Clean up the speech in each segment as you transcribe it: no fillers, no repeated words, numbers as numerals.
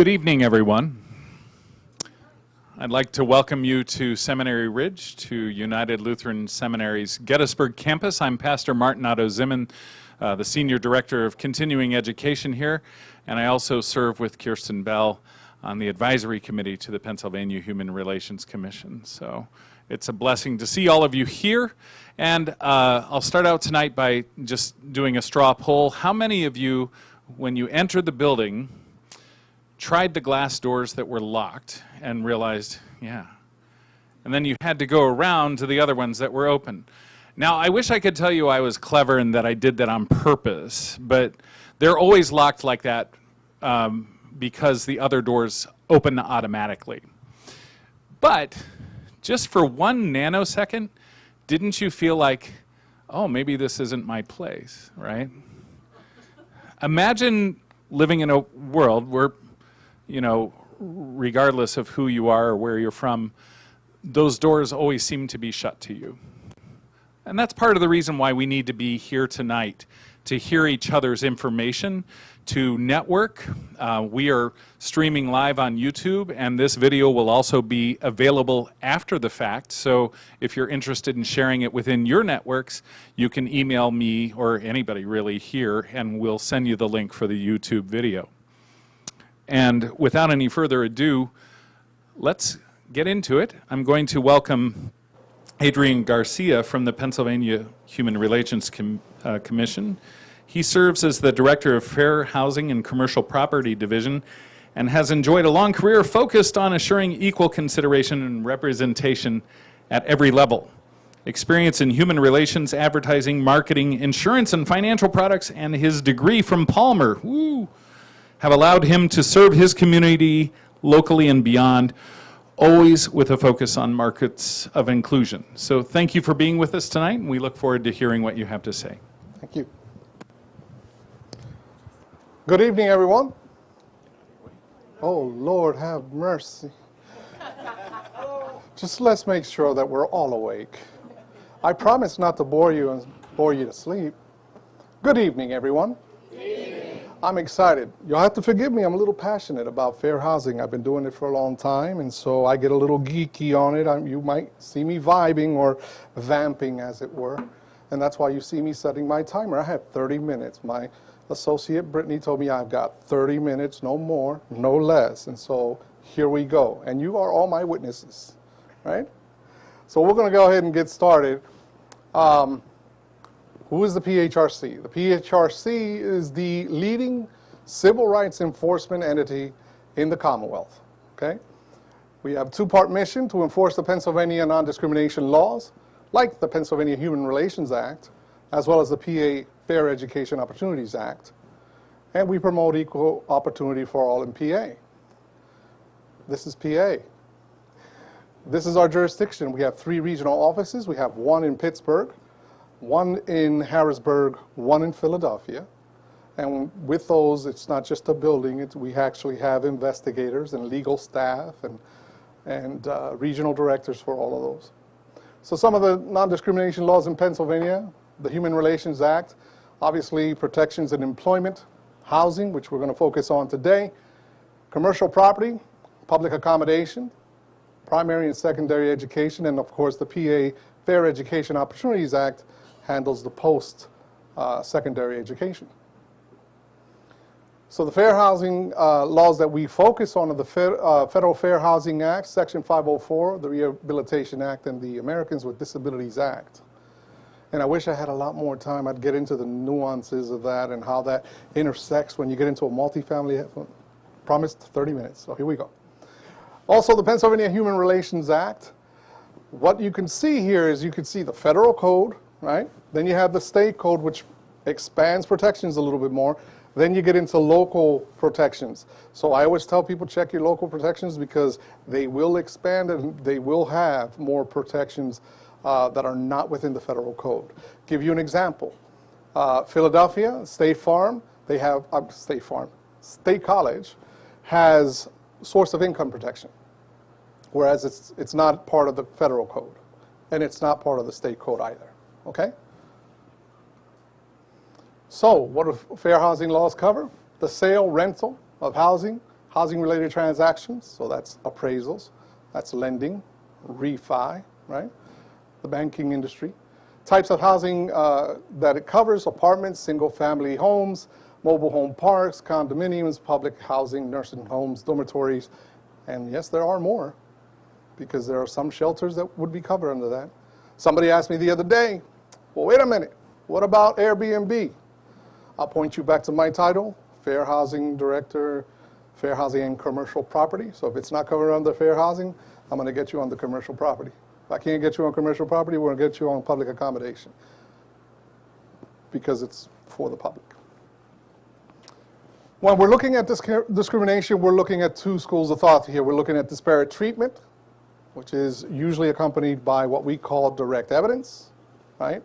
Good evening, everyone. I'd like to welcome you to Seminary Ridge, to United Lutheran Seminary's Gettysburg campus. I'm Pastor Martin Otto Zimmern, the Senior Director of Continuing Education here, and I also serve with Kirsten Bell on the advisory committee to the Pennsylvania Human Relations Commission. So it's a blessing to see all of you here, and I'll start out tonight by just doing a straw poll. How many of you, when you entered the building, tried the glass doors that were locked and realized, yeah. And then you had to go around to the other ones that were open. Now, I wish I could tell you I was clever and that I did that on purpose, but they're always locked like that because the other doors open automatically. But just for 1 nanosecond, didn't you feel like, oh, maybe this isn't my place, right? Imagine living in a world where, you know, regardless of who you are or where you're from, those doors always seem to be shut to you. And that's part of the reason why we need to be here tonight, to hear each other's information, to network. We are streaming live on YouTube, and this video will also be available after the fact. So if you're interested in sharing it within your networks, you can email me or anybody really here, and we'll send you the link for the YouTube video. And without any further ado, let's get into it. I'm going to welcome Adrian Garcia from the Pennsylvania Human Relations Commission. He serves as the Director of Fair Housing and Commercial Property Division and has enjoyed a long career focused on assuring equal consideration and representation at every level. Experience in human relations, advertising, marketing, insurance, and financial products, and his degree from Palmer, have allowed him to serve his community locally and beyond, always with a focus on markets of inclusion. So thank you for being with us tonight, and we look forward to hearing what you have to say. Thank you. Good evening, everyone. Oh, Lord, have mercy. Just let's make sure that we're all awake. I promise not to bore you and bore you to sleep. Good evening, everyone. Good evening. I'm excited. You'll have to forgive me. I'm a little passionate about fair housing. I've been doing it for a long time, and so I get a little geeky on it. You might see me vibing or vamping, as it were, and that's why you see me setting my timer. I have 30 minutes. My associate, Brittany, told me I've got 30 minutes, no more, no less, and so here we go. And you are all my witnesses, right? So we're going to go ahead and get started. Who is the PHRC? The PHRC is the leading civil rights enforcement entity in the Commonwealth, okay? We have a two-part mission to enforce the Pennsylvania non-discrimination laws, like the Pennsylvania Human Relations Act, as well as the PA Fair Education Opportunities Act, and we promote equal opportunity for all in PA. This is PA. This is our jurisdiction. We have 3 regional offices. We have 1 in Pittsburgh, 1 in Harrisburg, 1 in Philadelphia. And with those, it's not just a building. We actually have investigators and legal staff and regional directors for all of those. So some of the non-discrimination laws in Pennsylvania: the Human Relations Act, obviously protections in employment, housing, which we're going to focus on today, commercial property, public accommodation, primary and secondary education, and of course the PA Fair Education Opportunities Act handles the post-secondary education. So the fair housing laws that we focus on are the Federal Fair Housing Act, Section 504, the Rehabilitation Act, and the Americans with Disabilities Act. And I wish I had a lot more time. I'd get into the nuances of that and how that intersects when you get into a multifamily. Promised 30 minutes, so here we go. Also, the Pennsylvania Human Relations Act. What you can see here is you can see the federal code, right? Then you have the state code, which expands protections a little bit more. Then you get into local protections. So I always tell people, check your local protections, because they will expand and they will have more protections that are not within the federal code. Give you an example. Philadelphia, State Farm, they have, State College has source of income protection, whereas it's not part of the federal code, and it's not part of the state code either, okay? So what do fair housing laws cover? The sale, rental of housing Housing-related transactions, so that's appraisals, that's lending, refi, right? The banking industry. Types of housing that it covers: apartments, single-family homes, mobile home parks, condominiums, public housing, nursing homes, dormitories, and yes, there are more, because there are some shelters that would be covered under that. Somebody asked me the other day, well, wait a minute, what about Airbnb? I'll point you back to my title, Fair Housing Director, Fair Housing and Commercial Property. So if it's not covered under fair housing, I'm going to get you on the commercial property. If I can't get you on commercial property, we're going to get you on public accommodation, because it's for the public. When we're looking at discrimination, we're looking at two schools of thought here. We're looking at disparate treatment, which is usually accompanied by what we call direct evidence, right?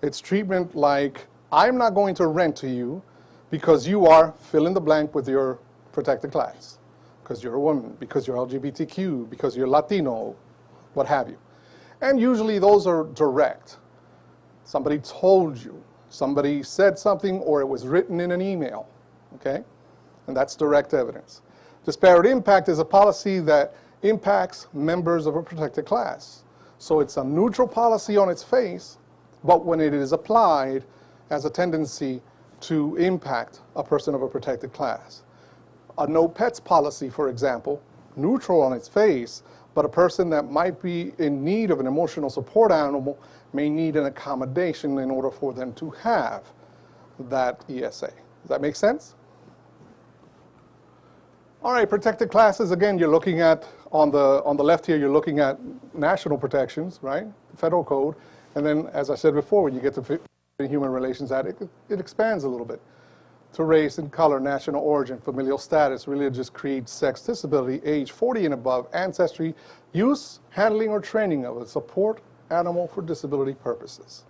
It's treatment like, I'm not going to rent to you because you are fill in the blank with your protected class, because you're a woman, because you're LGBTQ, because you're Latino, what have you. And usually those are direct. Somebody told you, somebody said something, or it was written in an email, okay? And that's direct evidence. Disparate impact is a policy that impacts members of a protected class. So it's a neutral policy on its face, but when it is applied, has a tendency to impact a person of a protected class. A no pets policy, for example, neutral on its face, but a person that might be in need of an emotional support animal may need an accommodation in order for them to have that ESA. Does that make sense? All right, protected classes, again, you're looking at, on the left here, you're looking at national protections, right? The federal code. And then, as I said before, when you get to the Human Relations Act, it expands a little bit to race and color, national origin, familial status, religious creed, sex, disability, age 40 and above, ancestry, use, handling, or training of a support animal for disability purposes.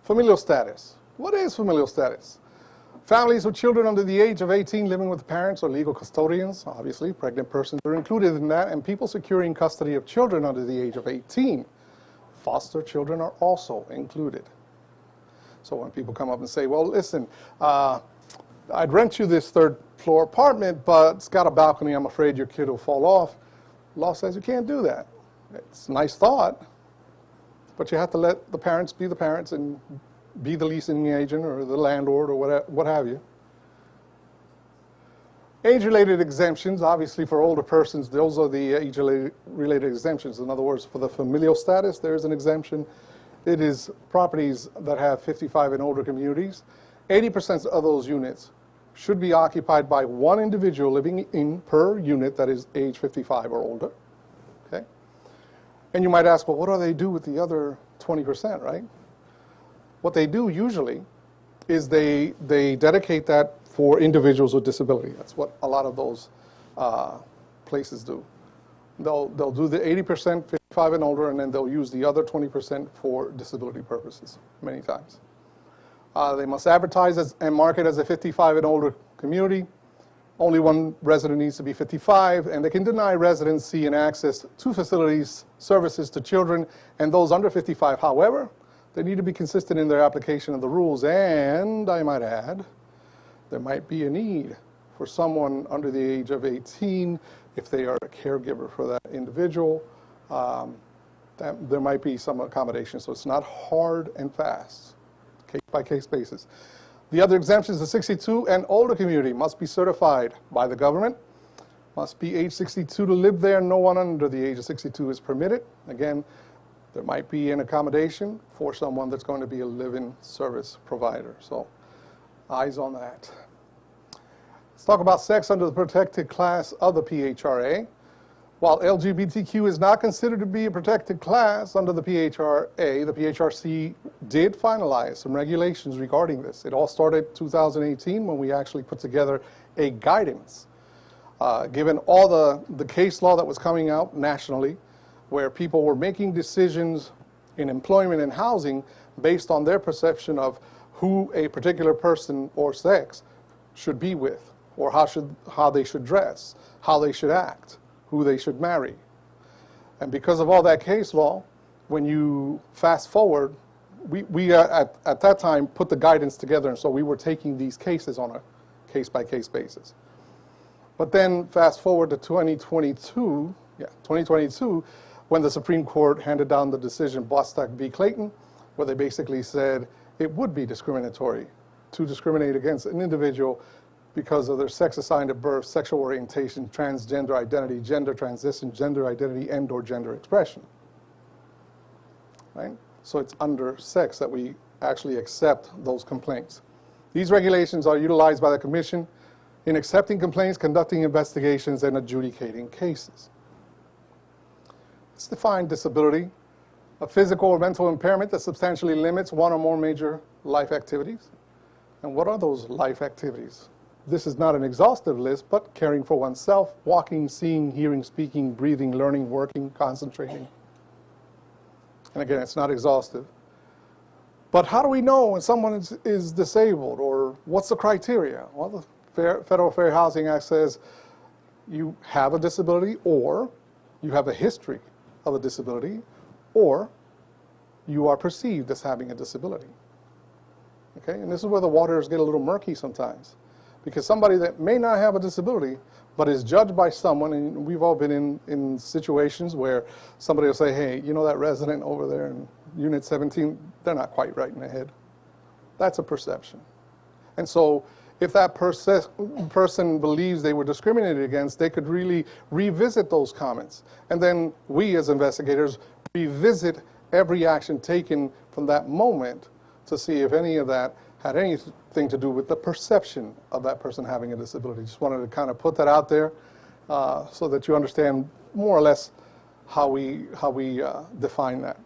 Familial status. What is familial status? Families with children under the age of 18 living with parents or legal custodians, obviously, pregnant persons are included in that, and people securing custody of children under the age of 18. Foster children are also included. So when people come up and say, well, listen, I'd rent you this third floor apartment, but it's got a balcony, I'm afraid your kid will fall off. Law says you can't do that. It's a nice thought, but you have to let the parents be the parents and be the leasing agent or the landlord or what have you. Age-related exemptions, obviously for older persons, those are the age-related exemptions. In other words, for the familial status, there is an exemption. It is properties that have 55 and older communities. 80% of those units should be occupied by one individual living in per unit that is age 55 or older. Okay? And you might ask, well, what do they do with the other 20%, right? What they do usually is they dedicate that for individuals with disability. That's what a lot of those places do. They'll do the 80% 55 and older, and then they'll use the other 20% for disability purposes many times. They must advertise and market as a 55 and older community. Only one resident needs to be 55, and they can deny residency and access to facilities, services to children, and those under 55. However, they need to be consistent in their application of the rules, and I might add, there might be a need for someone under the age of 18, if they are a caregiver for that individual, there might be some accommodation. So it's not hard and fast, case-by-case basis. The other exemptions, the 62 and older community must be certified by the government, must be age 62 to live there. No one under the age of 62 is permitted. Again, there might be an accommodation for someone that's going to be a live-in service provider. So eyes on that. Let's talk about sex under the protected class of the PHRA. While LGBTQ is not considered to be a protected class under the PHRA, the PHRC did finalize some regulations regarding this. It all started 2018 when we actually put together a guidance. Given all the case law that was coming out nationally, where people were making decisions in employment and housing based on their perception of who a particular person or sex should be with, or how they should dress, how they should act, who they should marry. And because of all that case law, when you fast forward, we at that time put the guidance together, and so we were taking these cases on a case-by-case basis. But then fast forward to 2022, when the Supreme Court handed down the decision Bostock v. Clayton, where they basically said it would be discriminatory to discriminate against an individual because of their sex assigned at birth, sexual orientation, transgender identity, gender transition, gender identity, and/or gender expression. Right? So it's under sex that we actually accept those complaints. These regulations are utilized by the Commission in accepting complaints, conducting investigations, and adjudicating cases. Let's define disability: a physical or mental impairment that substantially limits one or more major life activities. And what are those life activities? This is not an exhaustive list, but caring for oneself, walking, seeing, hearing, speaking, breathing, learning, working, concentrating. And again, it's not exhaustive. But how do we know when someone is disabled, or what's the criteria? Well, the Federal Fair Housing Act says you have a disability, or you have a history of a disability, or you are perceived as having a disability. Okay, and this is where the waters get a little murky sometimes, because somebody that may not have a disability but is judged by someone, and we've all been in situations where somebody will say, hey, you know that resident over there in Unit 17, they're not quite right in the head. That's a perception. And so if that person believes they were discriminated against, they could really revisit those comments. And then we as investigators revisit every action taken from that moment to see if any of that had anything to do with the perception of that person having a disability. Just wanted to kind of put that out there so that you understand more or less how we define that.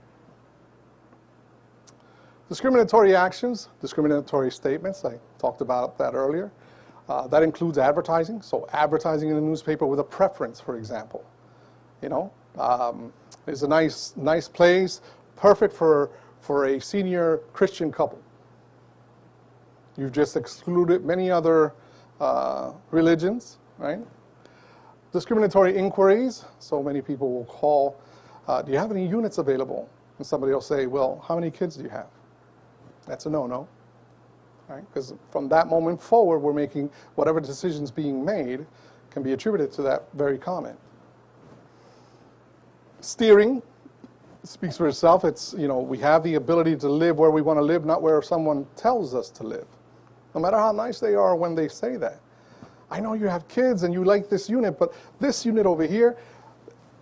Discriminatory actions, discriminatory statements, I talked about that earlier. That includes advertising, so advertising in the newspaper with a preference, for example. You know, it's a nice place, perfect for a senior Christian couple. You've just excluded many other religions, right? Discriminatory inquiries, so many people will call, do you have any units available? And somebody will say, well, how many kids do you have? That's a no-no, right? Because from that moment forward, we're making whatever decisions being made can be attributed to that very comment. Steering speaks for itself. It's, you know, we have the ability to live where we want to live, not where someone tells us to live. No matter how nice they are when they say that. I know you have kids and you like this unit, but this unit over here,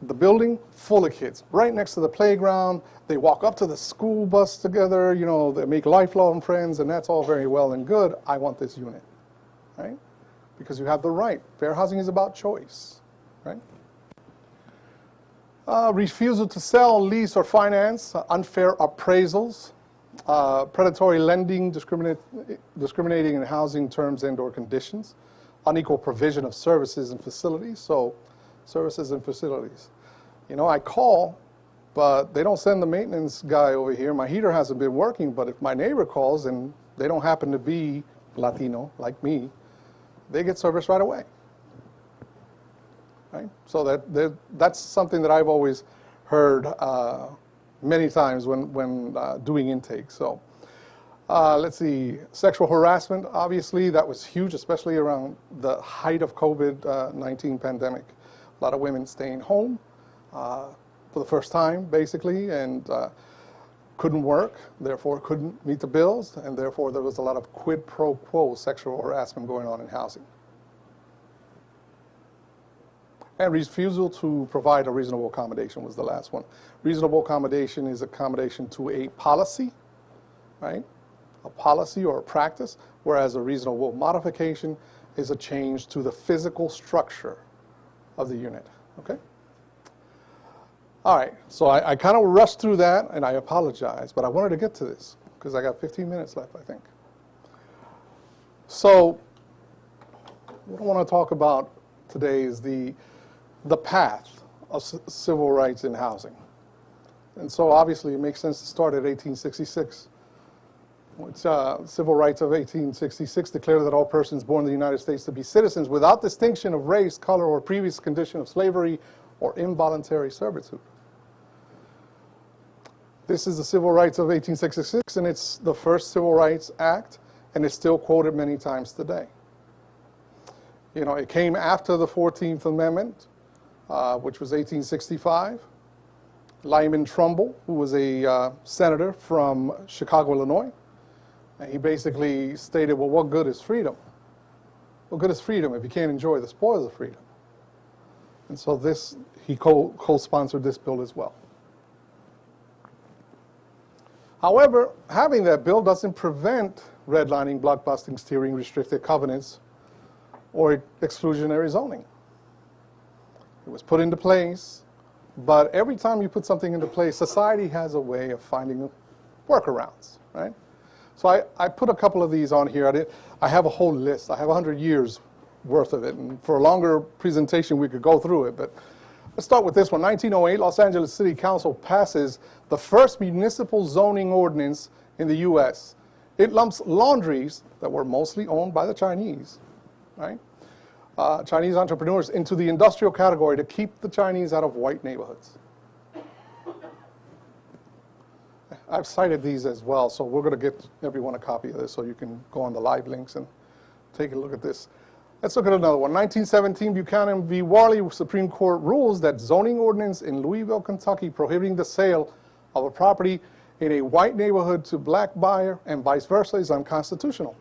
the building full of kids, right next to the playground. They walk up to the school bus together, you know, they make lifelong friends, and that's all very well and good. I want this unit, right? Because you have the right. Fair housing is about choice, right? Refusal to sell, lease, or finance, unfair appraisals, predatory lending, discriminating in housing terms and/or conditions, unequal provision of services and facilities. So, services and facilities. You know, I call, but they don't send the maintenance guy over here. My heater hasn't been working, but if my neighbor calls and they don't happen to be Latino like me, they get service right away. Right? So that's something that I've always heard many times when doing intake. So let's see, sexual harassment, obviously that was huge, especially around the height of COVID-19 pandemic. A lot of women staying home for the first time, basically, and couldn't work, therefore couldn't meet the bills, and therefore there was a lot of quid pro quo sexual harassment going on in housing. And refusal to provide a reasonable accommodation was the last one. Reasonable accommodation is accommodation to a policy, right? A policy or a practice, whereas a reasonable modification is a change to the physical structure of the unit, okay? All right, so I kind of rushed through that, and I apologize, but I wanted to get to this because I got 15 minutes left, I think. So what I want to talk about today is the path of civil rights in housing. And so obviously it makes sense to start at 1866. Civil rights of 1866 declare that all persons born in the United States to be citizens without distinction of race, color, or previous condition of slavery or involuntary servitude. This is the Civil Rights of 1866, and it's the first Civil Rights Act, and it's still quoted many times today. You know, it came after the 14th Amendment, which was 1865. Lyman Trumbull, who was a senator from Chicago, Illinois, and he basically stated, well, what good is freedom? What good is freedom if you can't enjoy the spoils of freedom? And so he co-sponsored this bill as well. However, having that bill doesn't prevent redlining, blockbusting, steering, restricted covenants, or exclusionary zoning. It was put into place, but every time you put something into place, society has a way of finding workarounds, right? So I put a couple of these on here. I have a whole list. I have 100 years worth of it, and for a longer presentation, we could go through it, but let's start with this one. 1908, Los Angeles City Council passes the first municipal zoning ordinance in the U.S. It lumps laundries that were mostly owned by the Chinese, right? Chinese entrepreneurs into the industrial category to keep the Chinese out of white neighborhoods. I've cited these as well, so we're going to get everyone a copy of this so you can go on the live links and take a look at this. Let's look at another one. 1917, Buchanan v. Warley Supreme Court rules that zoning ordinance in Louisville, Kentucky prohibiting the sale of a property in a white neighborhood to black buyer and vice versa is unconstitutional.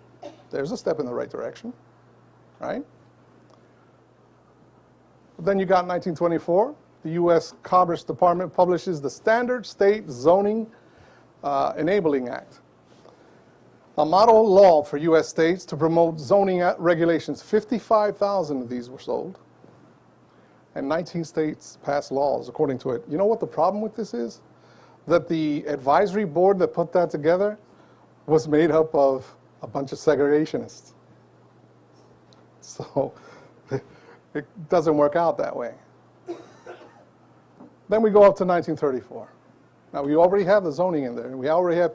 There's a step in the right direction, right? But then you got 1924, the U.S. Commerce Department publishes the Standard State Zoning Enabling Act, a model law for U.S. states to promote zoning regulations. 55,000 of these were sold, and 19 states passed laws according to it. You know what the problem with this is? That the advisory board that put that together was made up of a bunch of segregationists. So it doesn't work out that way. Then we go up to 1934. Now, we already have the zoning in there. We already have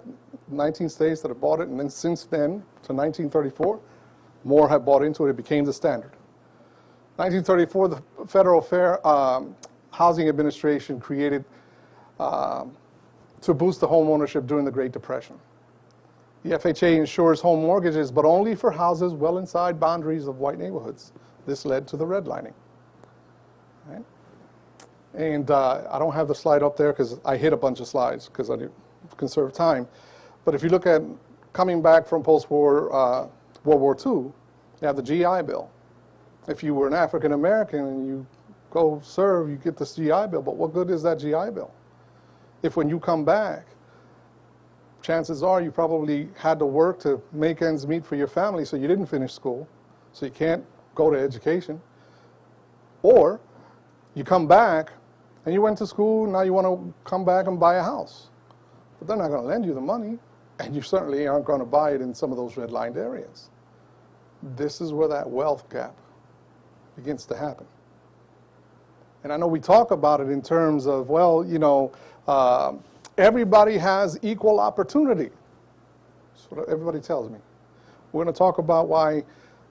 19 states that have bought it, and then since then, to 1934, more have bought into it. It became the standard. 1934, the Federal Fair Housing Administration created to boost the home ownership during the Great Depression. The FHA insures home mortgages, but only for houses well inside boundaries of white neighborhoods. This led to the redlining. Right? And I don't have the slide up there because I hit a bunch of slides because I conserve time. But if you look at coming back from post-war World War II, you have the GI Bill. If you were an African American and you go serve, you get this GI Bill. But what good is that GI Bill? If when you come back, chances are you probably had to work to make ends meet for your family, so you didn't finish school, so you can't go to education. Or you come back and you went to school, now you want to come back and buy a house. But they're not going to lend you the money, and you certainly aren't going to buy it in some of those red-lined areas. This is where that wealth gap begins to happen. And I know we talk about it in terms of, well, you know, everybody has equal opportunity. That's what everybody tells me. We're going to talk about why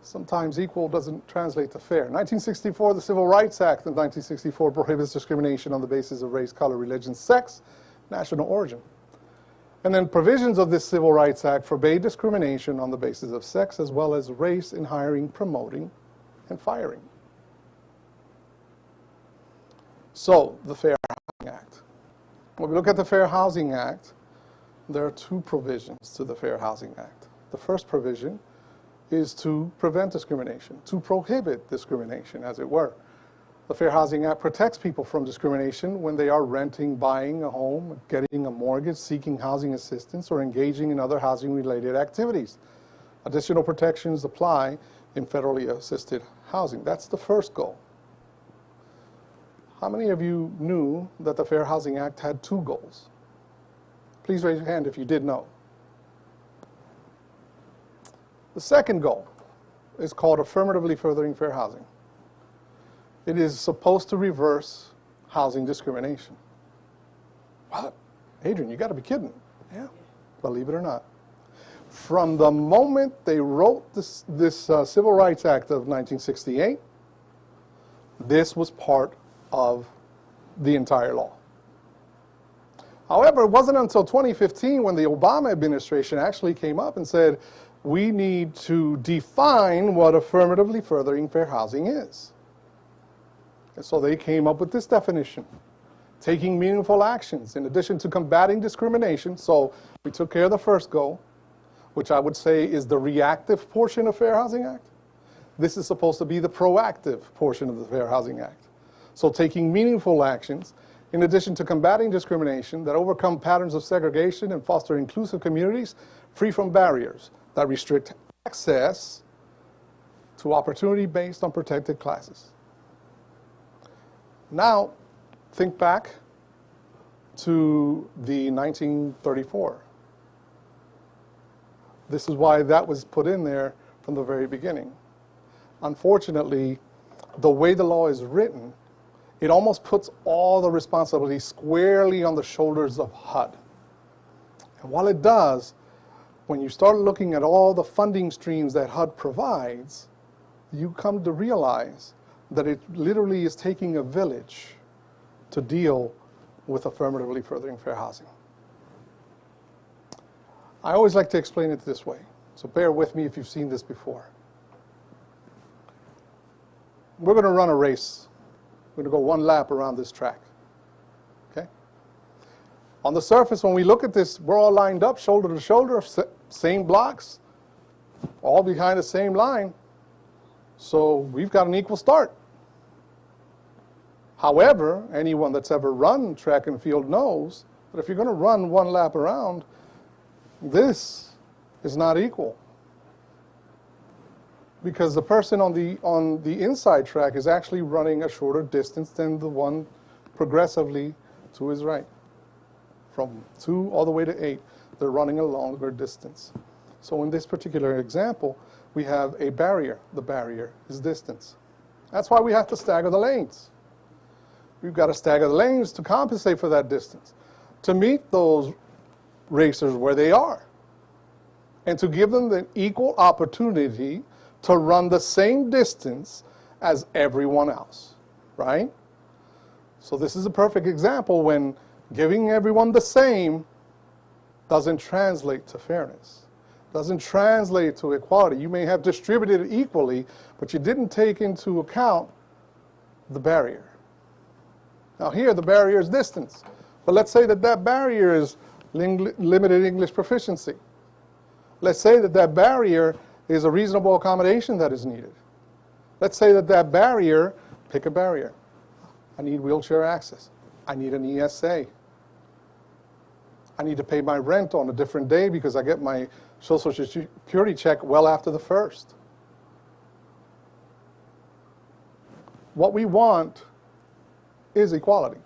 sometimes equal doesn't translate to fair. 1964, the Civil Rights Act of 1964 prohibits discrimination on the basis of race, color, religion, sex, national origin. And then provisions of this Civil Rights Act forbade discrimination on the basis of sex as well as race in hiring, promoting, and firing. So, the Fair Housing Act. When we look at the Fair Housing Act, there are two provisions to the Fair Housing Act. The first provision is to prevent discrimination, to prohibit discrimination, as it were. The Fair Housing Act protects people from discrimination when they are renting, buying a home, getting a mortgage, seeking housing assistance, or engaging in other housing-related activities. Additional protections apply in federally assisted housing. That's the first goal. How many of you knew that the Fair Housing Act had two goals? Please raise your hand if you did know. The second goal is called affirmatively furthering fair housing. It is supposed to reverse housing discrimination. What? Adrian, you got to be kidding. Yeah, believe it or not. From the moment they wrote this Civil Rights Act of 1968, this was part of the entire law. However, it wasn't until 2015 when the Obama administration actually came up and said, we need to define what affirmatively furthering fair housing is. And so they came up with this definition: taking meaningful actions in addition to combating discrimination. So we took care of the first goal, which I would say is the reactive portion of Fair Housing Act. This is supposed to be the proactive portion of the Fair Housing Act. So taking meaningful actions in addition to combating discrimination that overcome patterns of segregation and foster inclusive communities free from barriers that restrict access to opportunity based on protected classes. Now, think back to the 1934. This is why that was put in there from the very beginning. Unfortunately, the way the law is written, it almost puts all the responsibility squarely on the shoulders of HUD. And while it does, when you start looking at all the funding streams that HUD provides, you come to realize that it literally is taking a village to deal with affirmatively furthering fair housing. I always like to explain it this way, so bear with me if you've seen this before. We're going to run a race. We're going to go one lap around this track. Okay? On the surface, when we look at this, we're all lined up, shoulder to shoulder, same blocks, all behind the same line. So we've got an equal start. However, anyone that's ever run track and field knows that if you're going to run one lap around, this is not equal. Because the person on the inside track is actually running a shorter distance than the one progressively to his right. From 2 all the way to 8, they're running a longer distance. So in this particular example, we have a barrier. The barrier is distance. That's why we have to stagger the lanes. We've got to stagger the lanes to compensate for that distance, to meet those racers where they are, and to give them the equal opportunity to run the same distance as everyone else, right? So this is a perfect example when giving everyone the same doesn't translate to fairness, doesn't translate to equality. You may have distributed it equally, but you didn't take into account the barrier. Now here, the barrier is distance. But let's say that that barrier is limited English proficiency. Let's say that that barrier is a reasonable accommodation that is needed. Let's say that that barrier, pick a barrier. I need wheelchair access. I need an ESA. I need to pay my rent on a different day because I get my Social Security check well after the 1st. What we want is equality.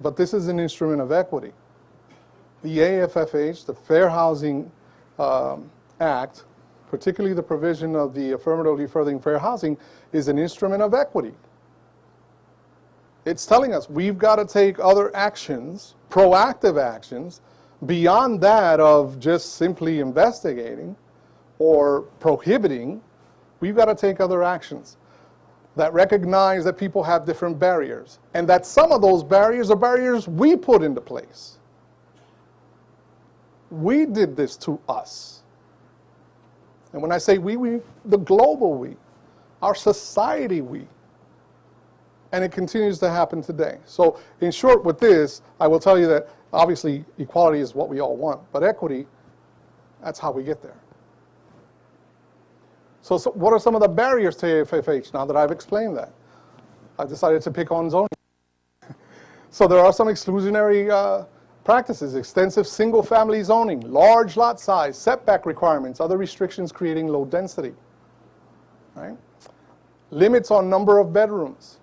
But this is an instrument of equity. The AFFH, the Fair Housing Act, particularly the provision of the affirmatively furthering fair housing, is an instrument of equity. It's telling us we've got to take other actions, proactive actions, beyond that of just simply investigating or prohibiting. We've got to take other actions that recognize that people have different barriers, and that some of those barriers are barriers we put into place. We did this to us. And when I say we, the global we, our society we. And it continues to happen today. So in short with this, I will tell you that obviously equality is what we all want, but equity, that's how we get there. So what are some of the barriers to AFFH now that I've explained that? I've decided to pick on zoning. So there are some exclusionary practices: extensive single-family zoning, large lot size, setback requirements, other restrictions creating low density, right? Limits on number of bedrooms,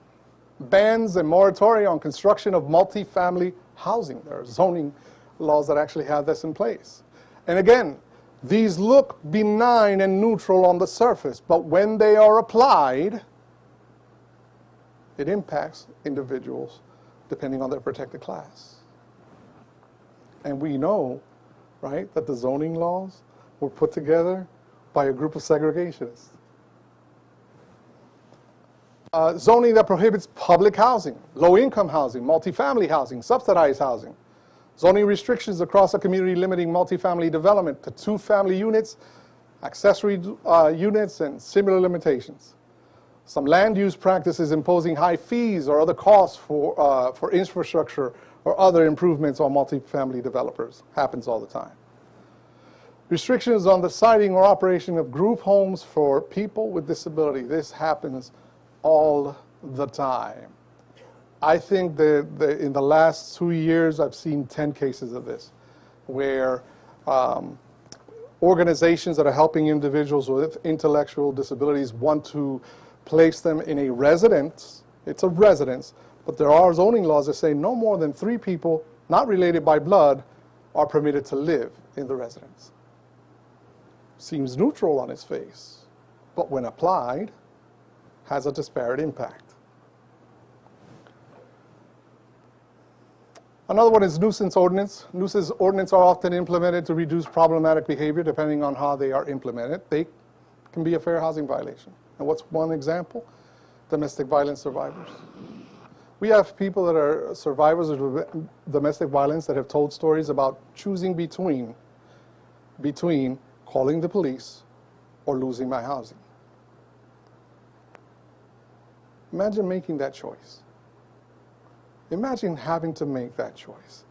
bans and moratoria on construction of multifamily housing. There are zoning laws that actually have this in place. And again, these look benign and neutral on the surface, but when they are applied, it impacts individuals depending on their protected class. And we know, right, that the zoning laws were put together by a group of segregationists. Zoning that prohibits public housing, low-income housing, multifamily housing, subsidized housing. Zoning restrictions across the community limiting multifamily development to 2 family units, accessory units, and similar limitations. Some land use practices imposing high fees or other costs for infrastructure or other improvements on multifamily developers. Happens all the time. Restrictions on the siting or operation of group homes for people with disability. This happens all the time. I think that in the last 2 years, I've seen 10 cases of this, where organizations that are helping individuals with intellectual disabilities want to place them in a residence. It's a residence, but there are zoning laws that say no more than 3 people, not related by blood, are permitted to live in the residence. Seems neutral on its face, but when applied, has a disparate impact. Another one is nuisance ordinance. Nuisance ordinance are often implemented to reduce problematic behavior depending on how they are implemented. They can be a fair housing violation. And what's one example? Domestic violence survivors. We have people that are survivors of domestic violence that have told stories about choosing between calling the police or losing my housing. Imagine making that choice. Imagine having to make that choice.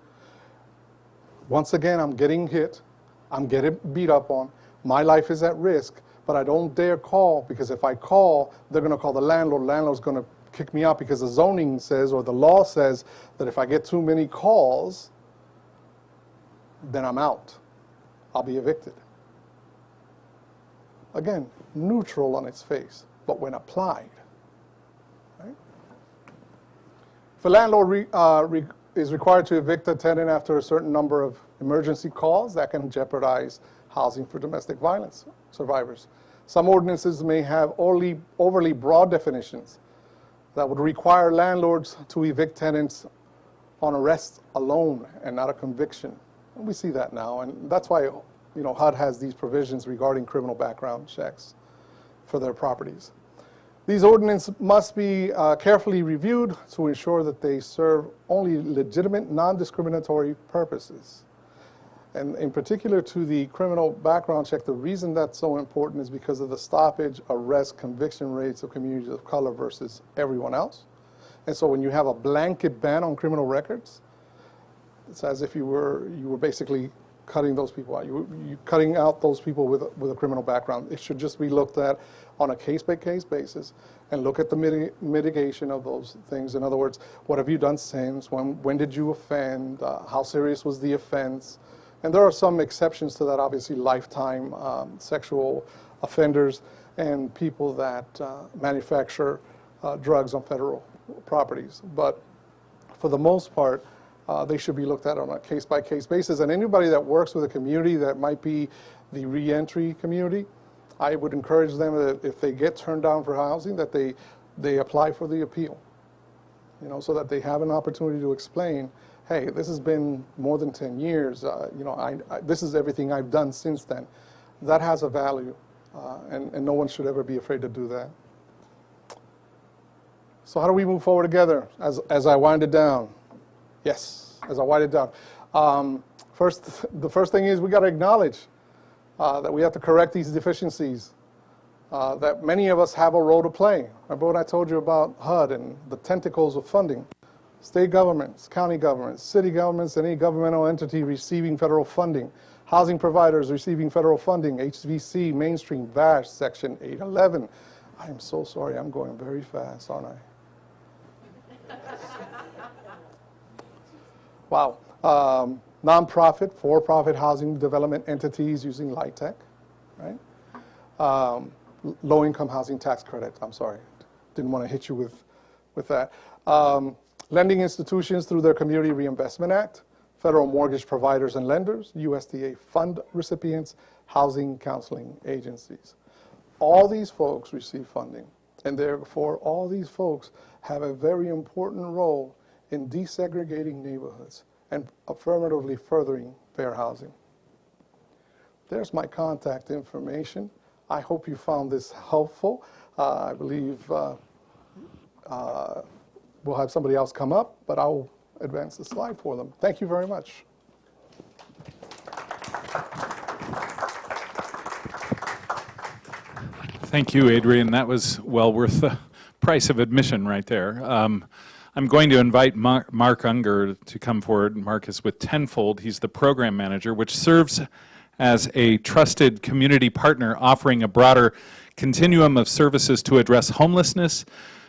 Once again, I'm getting hit. I'm getting beat up on. My life is at risk, but I don't dare call, because if I call, they're going to call the landlord. The landlord's going to kick me out because the zoning says, or the law says, that if I get too many calls, then I'm out. I'll be evicted. Again, neutral on its face, but when applied. Right? If a landlord is required to evict a tenant after a certain number of emergency calls, that can jeopardize housing for domestic violence survivors. Some ordinances may have overly broad definitions that would require landlords to evict tenants on arrest alone and not a conviction. And we see that now, and that's why HUD has these provisions regarding criminal background checks for their properties. These ordinances must be carefully reviewed to ensure that they serve only legitimate, non-discriminatory purposes. And in particular to the criminal background check, the reason that's so important is because of the stoppage, arrest, conviction rates of communities of color versus everyone else. And so when you have a blanket ban on criminal records, it's as if you were basically cutting those people out. You're cutting out those people with a criminal background. It should just be looked at on a case-by-case basis and look at the mitigation of those things. In other words, what have you done since? When did you offend? How serious was the offense? And there are some exceptions to that, obviously, lifetime sexual offenders and people that manufacture drugs on federal properties. But for the most part, they should be looked at on a case-by-case basis. And anybody that works with a community that might be the reentry community, I would encourage them that if they get turned down for housing, that they apply for the appeal, so that they have an opportunity to explain, hey, this has been more than 10 years. This is everything I've done since then. That has a value, and no one should ever be afraid to do that. So how do we move forward together as I wind it down? Yes, as I wind it down. The first thing is we got to acknowledge that we have to correct these deficiencies, that many of us have a role to play. Remember what I told you about HUD and the tentacles of funding? State governments, county governments, city governments, any governmental entity receiving federal funding, housing providers receiving federal funding, HVC, mainstream, VASH, Section 811. I am so sorry, I'm going very fast, aren't I? Wow. Nonprofit, for-profit housing development entities using LIHTC, right? Low-income housing tax credit. I'm sorry, didn't want to hit you with that. Lending institutions through their Community Reinvestment Act, federal mortgage providers and lenders, USDA fund recipients, housing counseling agencies. All these folks receive funding, and therefore all these folks have a very important role in desegregating neighborhoods and affirmatively furthering fair housing. There's my contact information. I hope you found this helpful. I believe we'll have somebody else come up, but I'll advance the slide for them. Thank you very much. Thank you, Adrian. That was well worth the price of admission right there. I'm going to invite Mark Unger to come forward. Mark is with Tenfold. He's the program manager, which serves as a trusted community partner offering a broader continuum of services to address homelessness,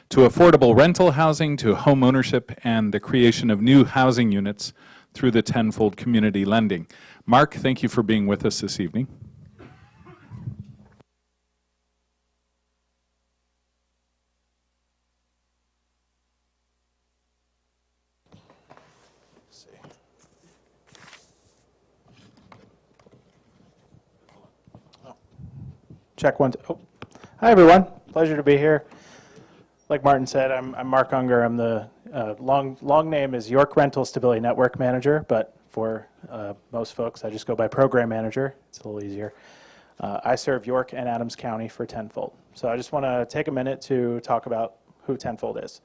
to affordable rental housing, to home ownership, and the creation of new housing units through the Tenfold community lending. Mark, thank you for being with us this evening. Check one. Oh. Hi, everyone. Pleasure to be here. Like Martin said, I'm Mark Unger. I'm the long name is York Rental Stability Network Manager, but for most folks, I just go by Program Manager. It's a little easier. I serve York and Adams County for Tenfold. So I just want to take a minute to talk about who Tenfold is.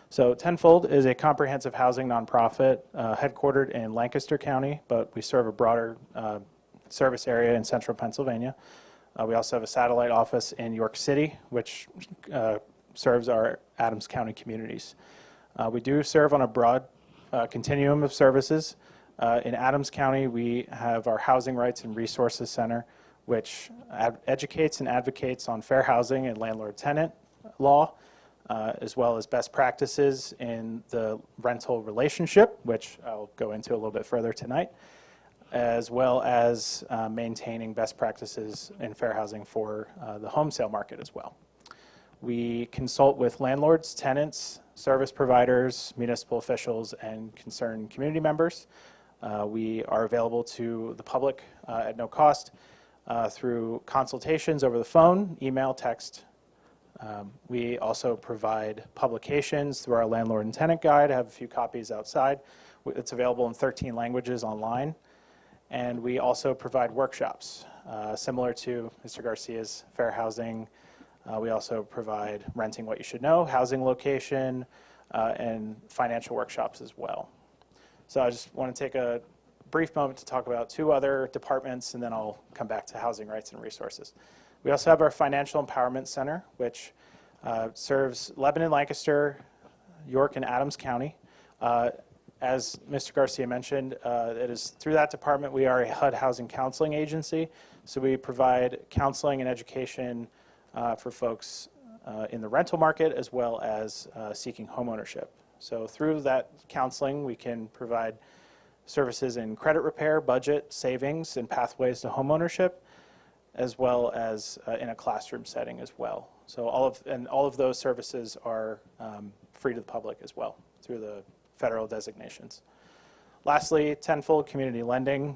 So Tenfold is a comprehensive housing nonprofit headquartered in Lancaster County, but we serve a broader service area in central Pennsylvania. We also have a satellite office in York City, which serves our Adams County communities. We do serve on a broad continuum of services. In Adams County, we have our Housing Rights and Resources Center, which educates and advocates on fair housing and landlord-tenant law, as well as best practices in the rental relationship, which I'll go into a little bit further tonight, as well as maintaining best practices in fair housing for the home sale market as well. We consult with landlords, tenants, service providers, municipal officials, and concerned community members. We are available to the public at no cost through consultations over the phone, email, text. We also provide publications through our landlord and tenant guide. I have a few copies outside. It's available in 13 languages online. And we also provide workshops, similar to Mr. Garcia's fair housing. We also provide renting what you should know, housing location, and financial workshops as well. So I just want to take a brief moment to talk about two other departments, and then I'll come back to housing rights and resources. We also have our Financial Empowerment Center, which serves Lebanon, Lancaster, York, and Adams County. As Mr. Garcia mentioned, it is through that department we are a HUD housing counseling agency. So we provide counseling and education for folks in the rental market as well as seeking homeownership. So through that counseling, we can provide services in credit repair, budget, savings, and pathways to homeownership, as well as in a classroom setting as well. So all of those services are free to the public as well through the federal designations. Lastly, Tenfold Community Lending,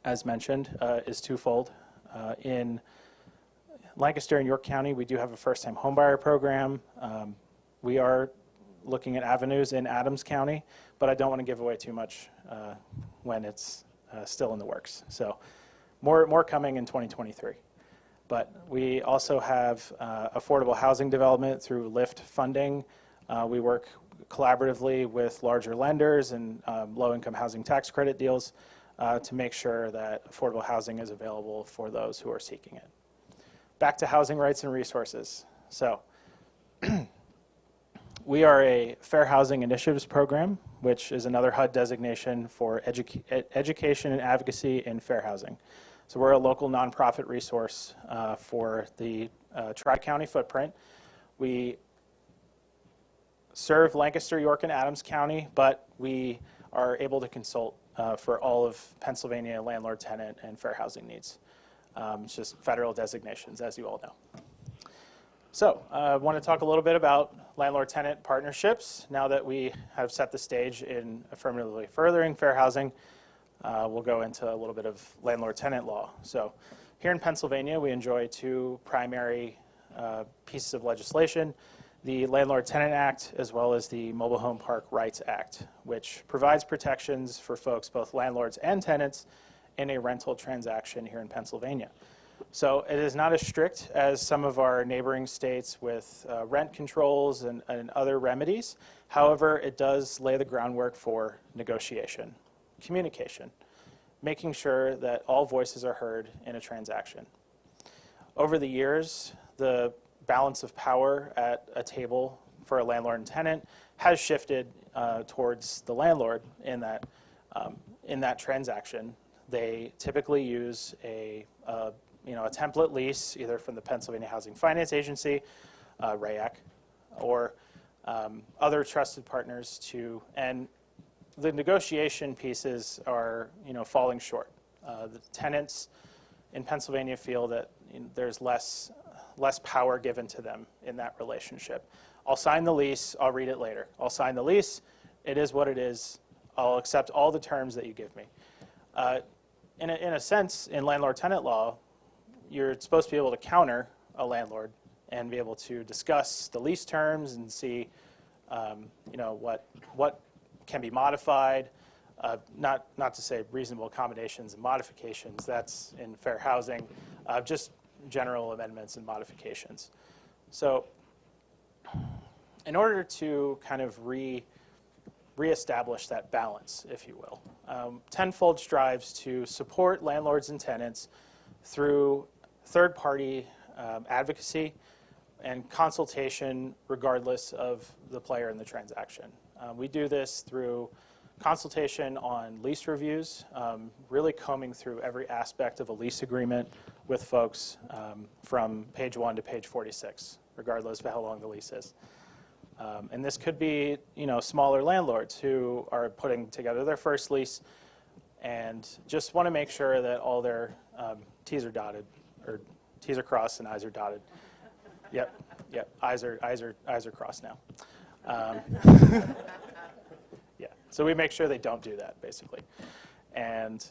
as mentioned, is twofold. In Lancaster and York County, we do have a first-time homebuyer program. We are looking at avenues in Adams County, but I don't want to give away too much when it's still in the works. So more coming in 2023. But we also have affordable housing development through LIFT funding. We work collaboratively with larger lenders and low-income housing tax credit deals to make sure that affordable housing is available for those who are seeking it. Back to housing rights and resources. So we are a Fair Housing Initiatives Program, which is another HUD designation for education and advocacy in fair housing. So we're a local nonprofit resource for the Tri-County footprint. We serve Lancaster, York, and Adams County, but we are able to consult for all of Pennsylvania landlord, tenant, and fair housing needs. It's just federal designations, as you all know. So I want to talk a little bit about landlord-tenant partnerships. Now that we have set the stage in affirmatively furthering fair housing, we'll go into a little bit of landlord-tenant law. So here in Pennsylvania, we enjoy two primary pieces of legislation: the Landlord-Tenant Act, as well as the Mobile Home Park Rights Act, which provides protections for folks, both landlords and tenants, in a rental transaction here in Pennsylvania. So it is not as strict as some of our neighboring states with rent controls and other remedies. However, it does lay the groundwork for negotiation, communication, making sure that all voices are heard in a transaction. Over the years, the balance of power at a table for a landlord and tenant has shifted towards the landlord in that transaction. They typically use a template lease, either from the Pennsylvania Housing Finance Agency, RAAC, or other trusted partners and the negotiation pieces are, falling short. The tenants in Pennsylvania feel that there's less power given to them in that relationship. I'll sign the lease, I'll read it later. I'll sign the lease, it is what it is. I'll accept all the terms that you give me. In a sense, in landlord-tenant law, you're supposed to be able to counter a landlord and be able to discuss the lease terms and see, what can be modified. Not to say reasonable accommodations and modifications. That's in fair housing. Just general amendments and modifications. So, in order to kind of reestablish that balance, if you will, Tenfold strives to support landlords and tenants through third-party advocacy and consultation regardless of the player in the transaction. We do this through consultation on lease reviews, really combing through every aspect of a lease agreement with folks from page 1 to page 46, regardless of how long the lease is. And this could be, smaller landlords who are putting together their first lease and just want to make sure that all their T's are dotted, or T's are crossed and I's are dotted. Yep. I's are crossed now. Yeah. So we make sure they don't do that, basically. And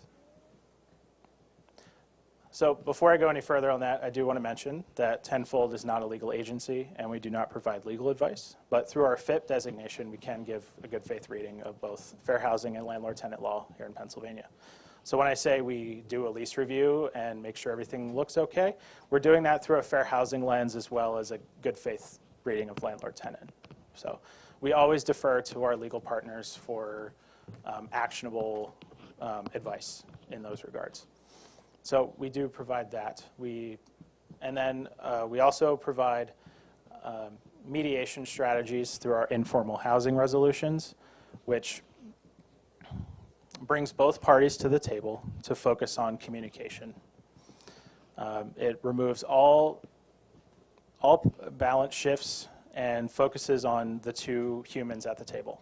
so before I go any further on that, I do want to mention that Tenfold is not a legal agency, and we do not provide legal advice. But through our FIP designation, we can give a good faith reading of both fair housing and landlord-tenant law here in Pennsylvania. So when I say we do a lease review and make sure everything looks okay, we're doing that through a fair housing lens as well as a good faith reading of landlord-tenant. So we always defer to our legal partners for actionable advice in those regards. So we do provide that. We also provide mediation strategies through our informal housing resolutions, which brings both parties to the table to focus on communication. It removes all balance shifts and focuses on the two humans at the table.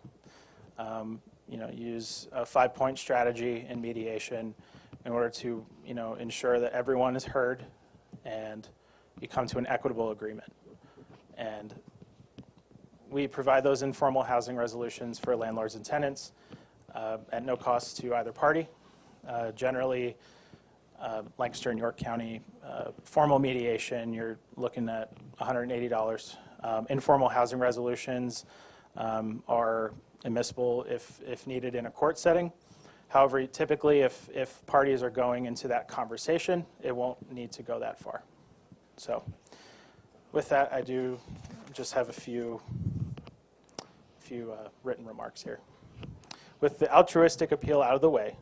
Use a 5-point strategy in mediation in order to, ensure that everyone is heard and you come to an equitable agreement. And we provide those informal housing resolutions for landlords and tenants at no cost to either party. Generally, Lancaster and York County, formal mediation, you're looking at $180. Informal housing resolutions are admissible if needed in a court setting. However, typically if parties are going into that conversation, it won't need to go that far. So with that, I do just have a few written remarks here. With the altruistic appeal out of the way,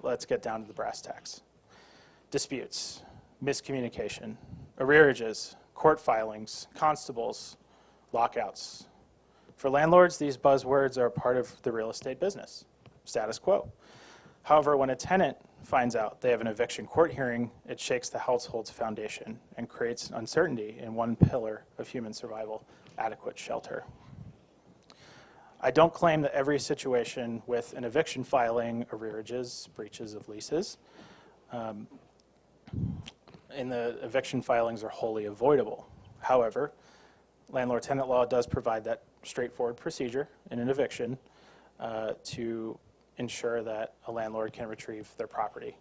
let's get down to the brass tacks. Disputes, miscommunication, arrearages, court filings, constables, lockouts. For landlords, these buzzwords are part of the real estate business, status quo. However, when a tenant finds out they have an eviction court hearing, it shakes the household's foundation and creates uncertainty in one pillar of human survival, adequate shelter. I don't claim that every situation with an eviction filing, arrearages, breaches of leases, in the eviction filings are wholly avoidable. However, landlord-tenant law does provide that straightforward procedure in an eviction to ensure that a landlord can retrieve their property.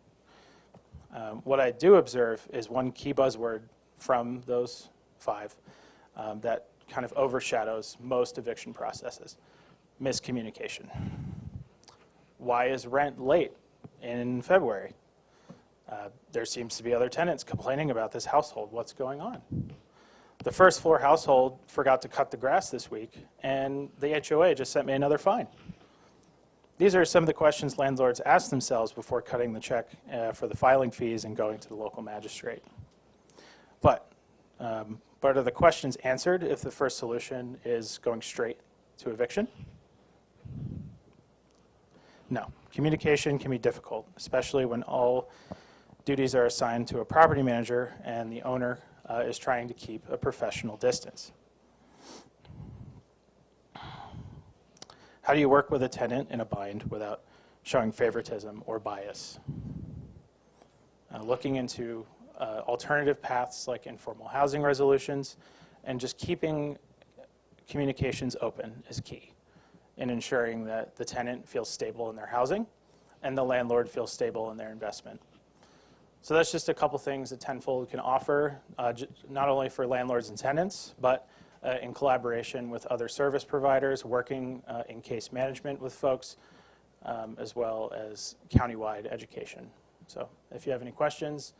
What I do observe is one key buzzword from those 5 that kind of overshadows most eviction processes: miscommunication. Why is rent late in February? There seems to be other tenants complaining about this household. What's going on? The first floor household forgot to cut the grass this week, and the HOA just sent me another fine. These are some of the questions landlords ask themselves before cutting the check for the filing fees and going to the local magistrate. But are the questions answered if the first solution is going straight to eviction? No. Communication can be difficult, especially when all duties are assigned to a property manager and the owner is trying to keep a professional distance. How do you work with a tenant in a bind without showing favoritism or bias? Looking into alternative paths like informal housing resolutions and just keeping communications open is key in ensuring that the tenant feels stable in their housing and the landlord feels stable in their investment. So that's just a couple things that Tenfold can offer, not only for landlords and tenants, but in collaboration with other service providers, working in case management with folks, as well as countywide education. So if you have any questions,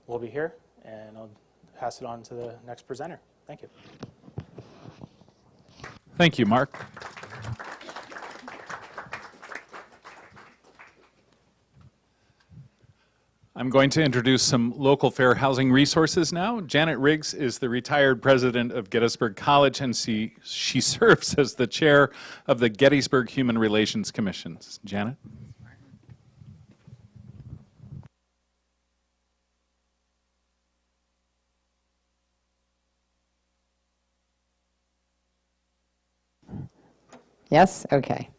we'll be here, and I'll pass it on to the next presenter. Thank you. Thank you, Mark. I'm going to introduce some local fair housing resources now. Janet Riggs is the retired president of Gettysburg College, and she serves as the chair of the Gettysburg Human Relations Commission. Janet? Yes? Okay.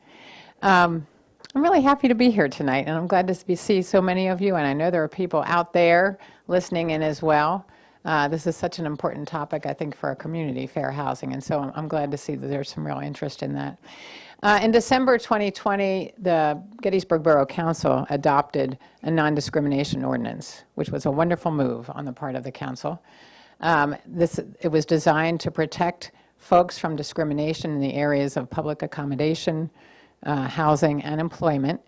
I'm really happy to be here tonight, and I'm glad to see so many of you, and I know there are people out there listening in as well. This is such an important topic, I think, for our community, fair housing, and so I'm glad to see that there's some real interest in that. In December 2020, the Gettysburg Borough Council adopted a non-discrimination ordinance, which was a wonderful move on the part of the council. It was designed to protect folks from discrimination in the areas of public accommodation, housing, and employment.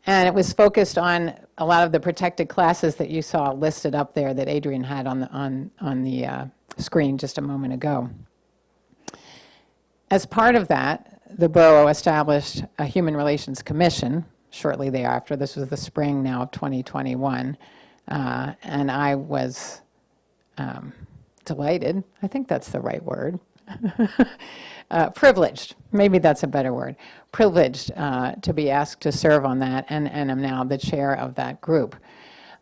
And it was focused on a lot of the protected classes that you saw listed up there that Adrian had on the screen just a moment ago. As part of that, the borough established a Human Relations Commission shortly thereafter. This was the spring now of 2021. And I was delighted, I think that's the right word, privileged, maybe that's a better word, privileged to be asked to serve on that, and I'm now the chair of that group.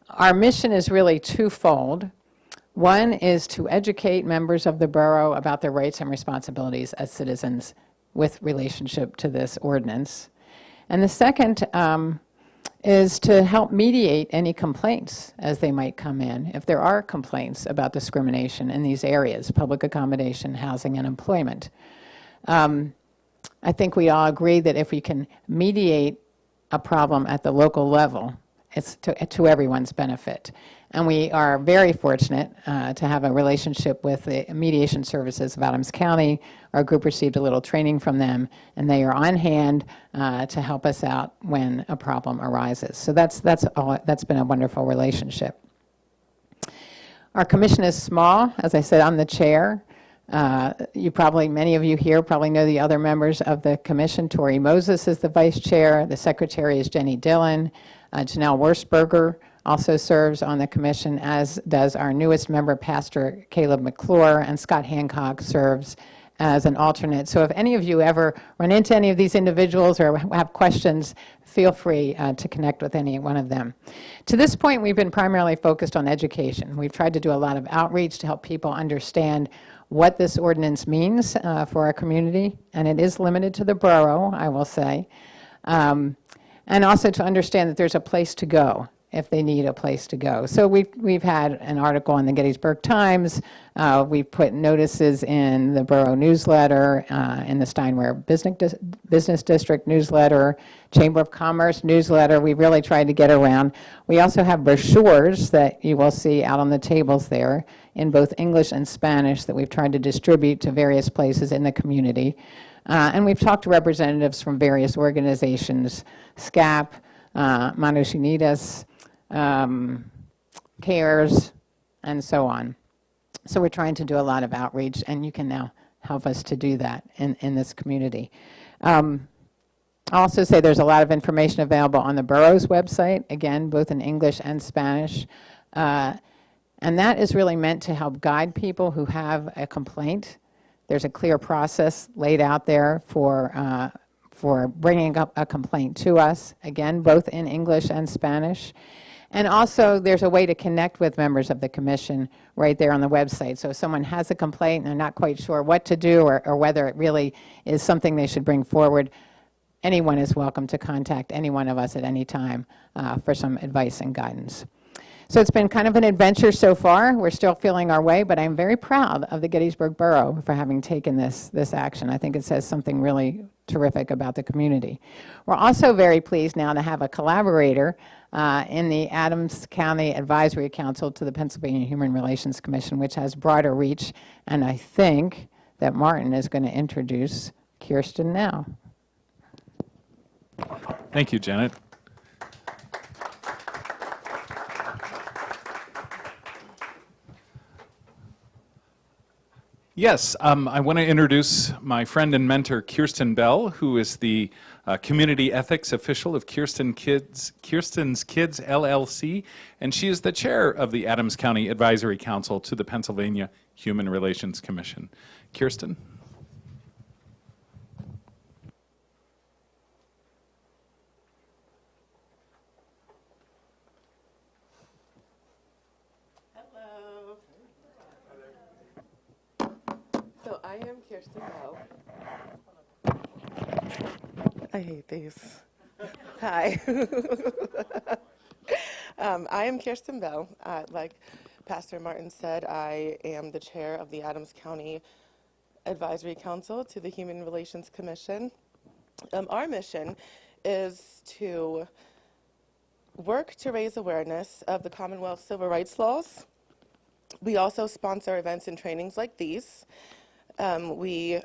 Our mission is really twofold. One is to educate members of the borough about their rights and responsibilities as citizens with relationship to this ordinance. And the second is to help mediate any complaints as they might come in. If there are complaints about discrimination in these areas, public accommodation, housing, and employment. I think we all agree that if we can mediate a problem at the local level, it's to everyone's benefit. And we are very fortunate to have a relationship with the mediation services of Adams County. Our group received a little training from them, and they are on hand to help us out when a problem arises. So that's been a wonderful relationship. Our commission is small. As I said, I'm the chair. Many of you here probably know the other members of the commission. Tori Moses is the vice chair. The secretary is Jenny Dillon. Janelle Wursberger also serves on the commission, as does our newest member, Pastor Caleb McClure, and Scott Hancock serves as an alternate. So if any of you ever run into any of these individuals or have questions, feel free to connect with any one of them. To this point, we've been primarily focused on education. We've tried to do a lot of outreach to help people understand what this ordinance means for our community, and it is limited to the borough, I will say, and also to understand that there's a place to go if they need a place to go. So we've had an article in the Gettysburg Times. We've put notices in the borough newsletter, in the Steinway Business District newsletter, Chamber of Commerce newsletter. We really tried to get around. We also have brochures that you will see out on the tables there in both English and Spanish that we've tried to distribute to various places in the community. And we've talked to representatives from various organizations, SCAP, Manos Unidas, CARES, and so on. So we're trying to do a lot of outreach, and you can now help us to do that in this community. I'll also say there's a lot of information available on the borough's website, again, both in English and Spanish. And And that is really meant to help guide people who have a complaint. There's a clear process laid out there for bringing up a complaint to us, again, both in English and Spanish. And also, there's a way to connect with members of the commission right there on the website. So if someone has a complaint and they're not quite sure what to do or whether it really is something they should bring forward, anyone is welcome to contact any one of us at any time for some advice and guidance. So it's been kind of an adventure so far. We're still feeling our way, but I'm very proud of the Gettysburg Borough for having taken this action. I think it says something really terrific about the community. We're also very pleased now to have a collaborator in the Adams County Advisory Council to the Pennsylvania Human Relations Commission, which has broader reach, and I think that Martin is going to introduce Kirsten now. Thank you, Janet. Yes, I want to introduce my friend and mentor, Kirsten Bell, who is the Community Ethics Official of Kirsten's Kids LLC, and she is the chair of the Adams County Advisory Council to the Pennsylvania Human Relations Commission. Kirsten? So I am Kirsten Bell. I hate these. Hi. I am Kirsten Bell. Like Pastor Martin said, I am the chair of the Adams County Advisory Council to the Human Relations Commission. Our mission is to work to raise awareness of the Commonwealth civil rights laws. We also sponsor events and trainings like these. We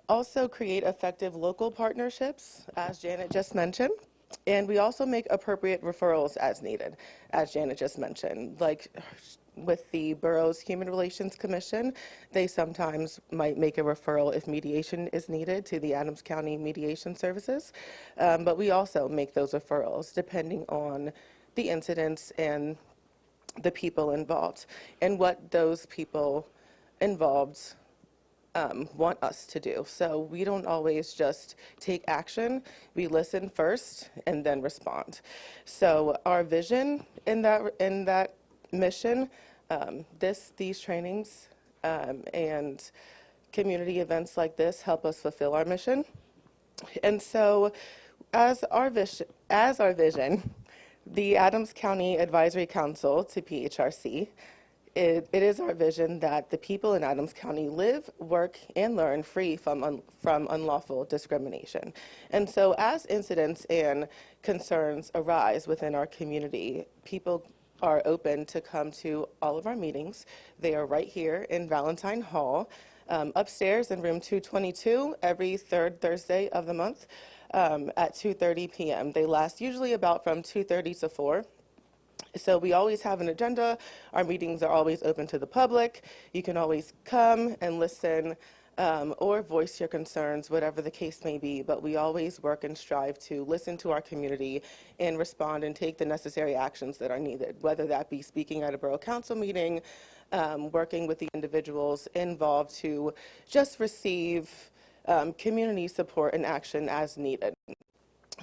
also create effective local partnerships, as Janet just mentioned, and we also make appropriate referrals as needed, as Janet just mentioned. Like with the borough's Human Relations Commission, they sometimes might make a referral if mediation is needed to the Adams County Mediation Services, but we also make those referrals depending on the incidents and the people involved and what those people involved want us to do. So we don't always just take action. We listen first and then respond. So our vision in that mission, these trainings and community events like this help us fulfill our mission. And so as our vision, the Adams County Advisory Council to PHRC, it is our vision that the people in Adams County live, work, and learn free from unlawful discrimination. And so as incidents and concerns arise within our community, people are open to come to all of our meetings. They are right here in Valentine Hall, upstairs in room 222, every third Thursday of the month at 2:30 p.m. They last usually about from 2:30 to 4. So we always have an agenda. Our meetings are always open to the public. You can always come and listen or voice your concerns, whatever the case may be. But we always work and strive to listen to our community and respond and take the necessary actions that are needed, whether that be speaking at a borough council meeting, working with the individuals involved to just receive community support and action as needed.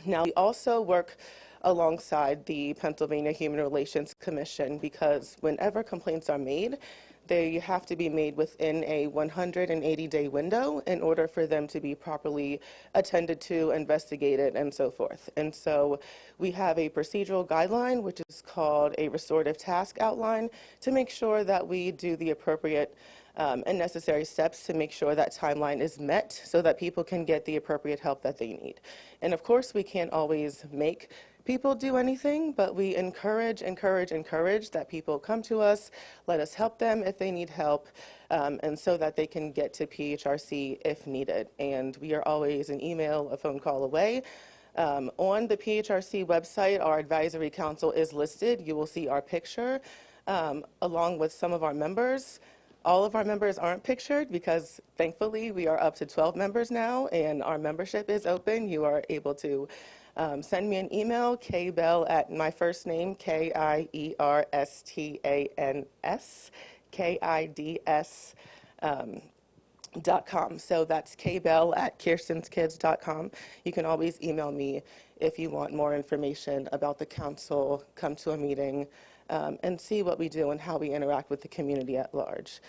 Now, we also work alongside the Pennsylvania Human Relations Commission because whenever complaints are made, they have to be made within a 180-day window in order for them to be properly attended to, investigated, and so forth. And so we have a procedural guideline, which is called a restorative task outline, to make sure that we do the appropriate and necessary steps to make sure that timeline is met so that people can get the appropriate help that they need. And of course, we can't always make people do anything, but we encourage that people come to us, let us help them if they need help, and so that they can get to PHRC if needed. And we are always an email, a phone call away. On the PHRC website, our advisory council is listed. You will see our picture along with some of our members. All of our members aren't pictured because thankfully we are up to 12 members now and our membership is open. You are able to send me an email, kbell at my first name, KIERSTANS, KIDS, .com. So that's kbell@kirstenskids.com. You can always email me if you want more information about the council, come to a meeting, and see what we do and how we interact with the community at large.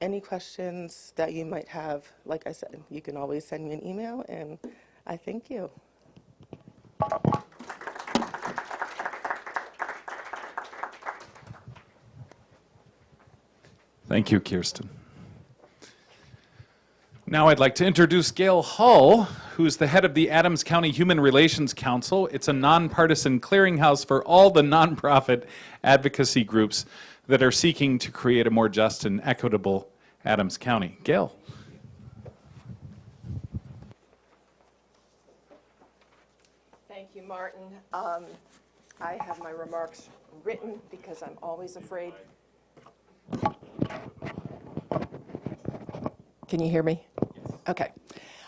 Any questions that you might have, like I said, you can always send me an email, and I thank you. Thank you, Kirsten. Now I'd like to introduce Gail Hull, who's the head of the Adams County Human Relations Council. It's a nonpartisan clearinghouse for all the nonprofit advocacy groups that are seeking to create a more just and equitable Adams County. Gail. Thank you, Martin. I have my remarks written because I'm always afraid. Can you hear me? Okay.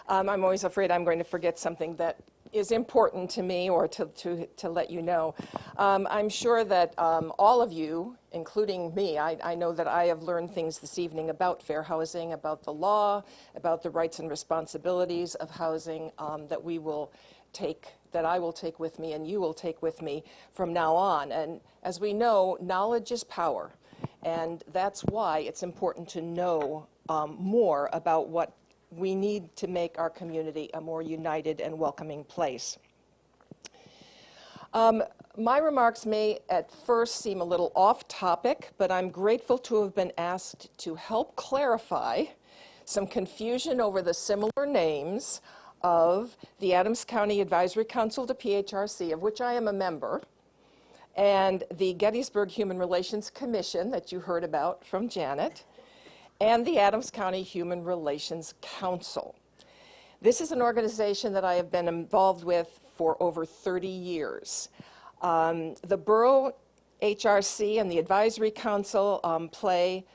I'm always afraid I'm going to forget something that is important to me or to let you know. I'm sure that all of you, including me, I know that I have learned things this evening about fair housing, about the law, about the rights and responsibilities of housing that we will take, that I will take with me and you will take with me from now on. And as we know, knowledge is power. And that's why it's important to know more about what we need to make our community a more united and welcoming place. My remarks may at first seem a little off topic, but I'm grateful to have been asked to help clarify some confusion over the similar names of the Adams County Advisory Council to PHRC, of which I am a member, and the Gettysburg Human Relations Commission that you heard about from Janet, and the Adams County Human Relations Council. This is an organization that I have been involved with for over 30 years. The Borough HRC and the Advisory Council play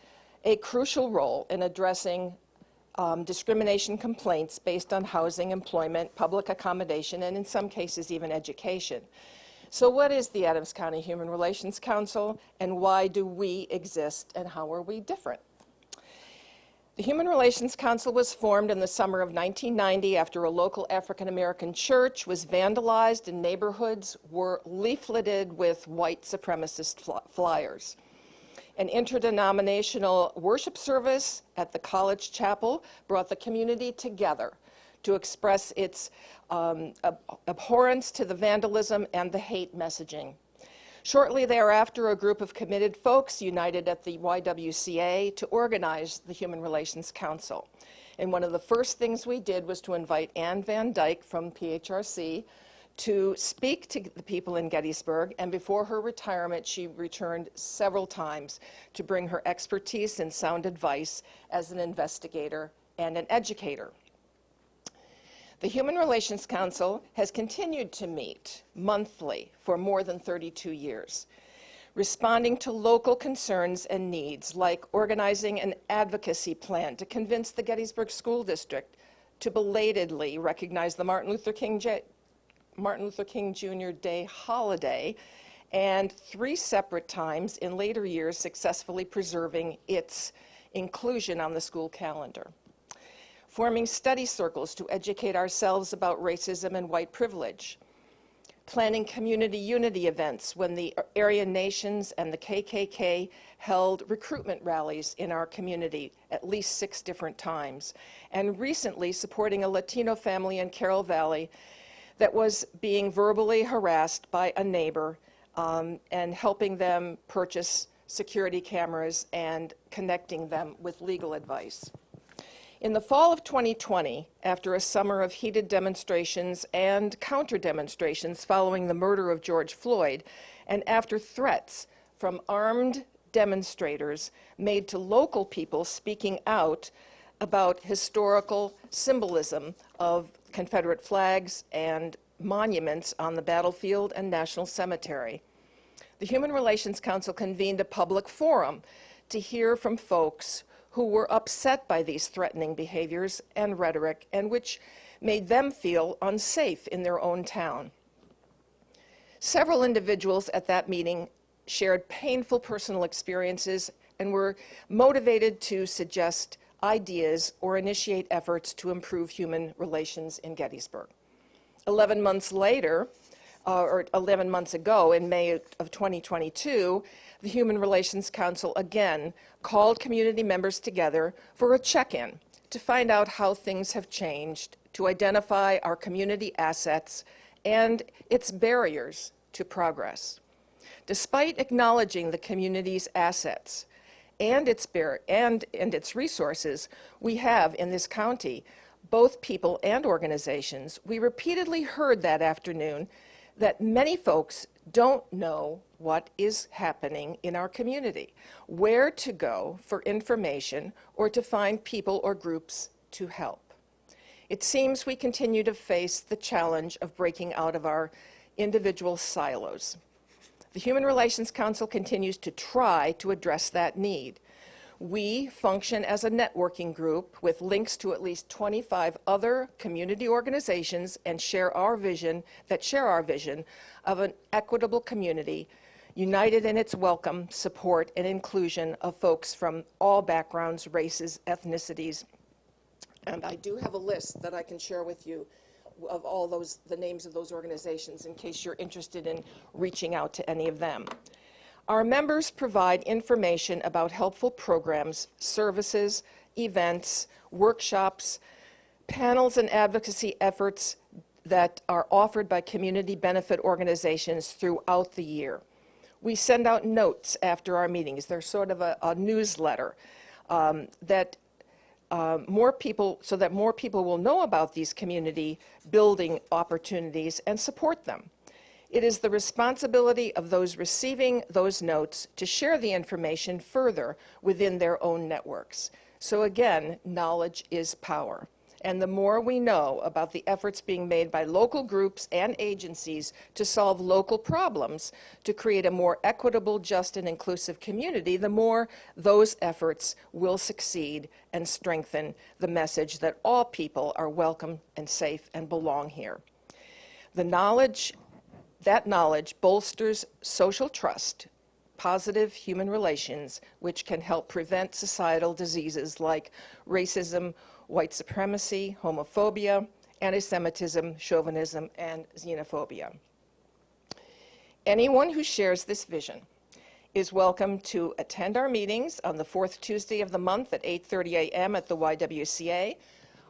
a crucial role in addressing discrimination complaints based on housing, employment, public accommodation, and in some cases even education. So what is the Adams County Human Relations Council, and why do we exist, and how are we different? The Human Relations Council was formed in the summer of 1990 after a local African-American church was vandalized and neighborhoods were leafleted with white supremacist flyers. An interdenominational worship service at the college chapel brought the community together to express its abhorrence to the vandalism and the hate messaging. Shortly thereafter, a group of committed folks united at the YWCA to organize the Human Relations Council. And one of the first things we did was to invite Ann Van Dyke from PHRC to speak to the people in Gettysburg, and before her retirement, she returned several times to bring her expertise and sound advice as an investigator and an educator. The Human Relations Council has continued to meet monthly for more than 32 years, responding to local concerns and needs, like organizing an advocacy plan to convince the Gettysburg School District to belatedly recognize the Martin Luther King Jr. Day holiday, and 3 separate times in later years successfully preserving its inclusion on the school calendar. Forming study circles to educate ourselves about racism and white privilege, planning community unity events when the Aryan Nations and the KKK held recruitment rallies in our community at least 6 different times, and recently supporting a Latino family in Carroll Valley that was being verbally harassed by a neighbor and helping them purchase security cameras and connecting them with legal advice. In the fall of 2020, after a summer of heated demonstrations and counter-demonstrations following the murder of George Floyd, and after threats from armed demonstrators made to local people speaking out about historical symbolism of Confederate flags and monuments on the battlefield and National Cemetery, the Human Relations Council convened a public forum to hear from folks who were upset by these threatening behaviors and rhetoric, and which made them feel unsafe in their own town. Several individuals at that meeting shared painful personal experiences and were motivated to suggest ideas or initiate efforts to improve human relations in Gettysburg. 11 months later, or 11 months ago, in May of 2022, the Human Relations Council again called community members together for a check-in to find out how things have changed, to identify our community assets and its barriers to progress. Despite acknowledging the community's assets and its resources we have in this county, both people and organizations, we repeatedly heard that afternoon that many folks don't know what is happening in our community, where to go for information, or to find people or groups to help. It seems we continue to face the challenge of breaking out of our individual silos. The Human Relations Council continues to try to address that need. We function as a networking group with links to at least 25 other community organizations and share our vision of an equitable community united in its welcome, support, and inclusion of folks from all backgrounds, races, ethnicities. And I do have a list that I can share with you of all the names of those organizations in case you're interested in reaching out to any of them. Our members provide information about helpful programs, services, events, workshops, panels, and advocacy efforts that are offered by community benefit organizations throughout the year. We send out notes after our meetings. They're sort of a newsletter so that more people will know about these community building opportunities and support them. It is the responsibility of those receiving those notes to share the information further within their own networks. So again, knowledge is power. And the more we know about the efforts being made by local groups and agencies to solve local problems, to create a more equitable, just, and inclusive community, the more those efforts will succeed and strengthen the message that all people are welcome and safe and belong here. That knowledge bolsters social trust, positive human relations, which can help prevent societal diseases like racism, white supremacy, homophobia, anti-Semitism, chauvinism, and xenophobia. Anyone who shares this vision is welcome to attend our meetings on the fourth Tuesday of the month at 8:30 a.m. at the YWCA,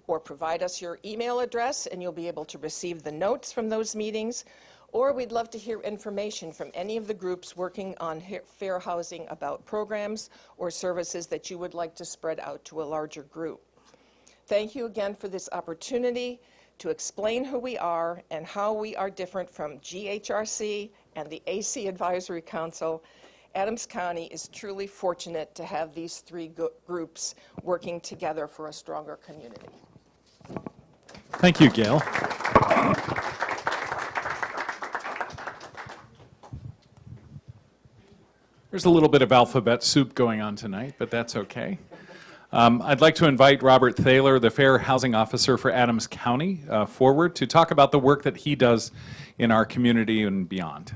or provide us your email address and you'll be able to receive the notes from those meetings. Or we'd love to hear information from any of the groups working on fair housing about programs or services that you would like to spread out to a larger group. Thank you again for this opportunity to explain who we are and how we are different from GHRC and the AC Advisory Council. Adams County is truly fortunate to have these three groups working together for a stronger community. Thank you, Gail. There's a little bit of alphabet soup going on tonight, but that's okay. I'd like to invite Robert Thaler, the Fair Housing Officer for Adams County, forward to talk about the work that he does in our community and beyond.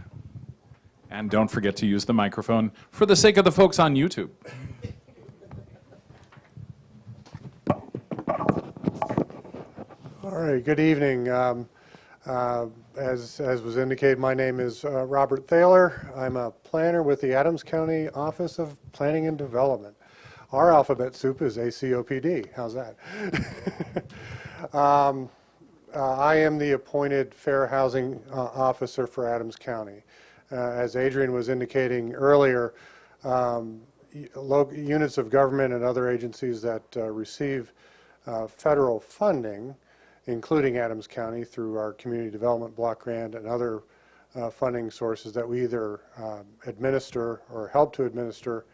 And don't forget to use the microphone for the sake of the folks on YouTube. All right, good evening. As was indicated, my name is Robert Thaler. I'm a planner with the Adams County Office of Planning and Development. Our alphabet soup is ACOPD. How's that? I am the appointed Fair Housing Officer for Adams County. As Adrian was indicating earlier, units of government and other agencies that receive federal funding, including Adams County through our community development block grant and other funding sources that we either administer or help to administer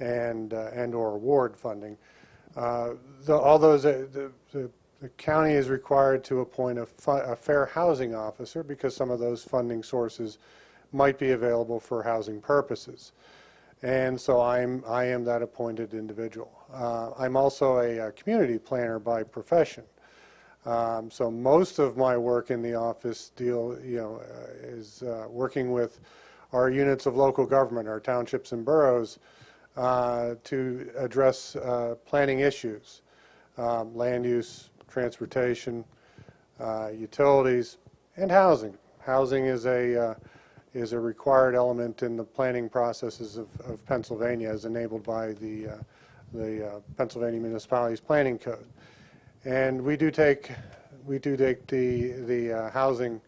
and or award funding. The county is required to appoint a fair housing officer because some of those funding sources might be available for housing purposes. And so I am that appointed individual. I'm also a community planner by profession. So most of my work in the office is working with our units of local government, our townships and boroughs, to address planning issues, land use, transportation, utilities, and housing. Housing is a required element in the planning processes of Pennsylvania, as enabled by the Pennsylvania Municipalities Planning Code. And we do take the housing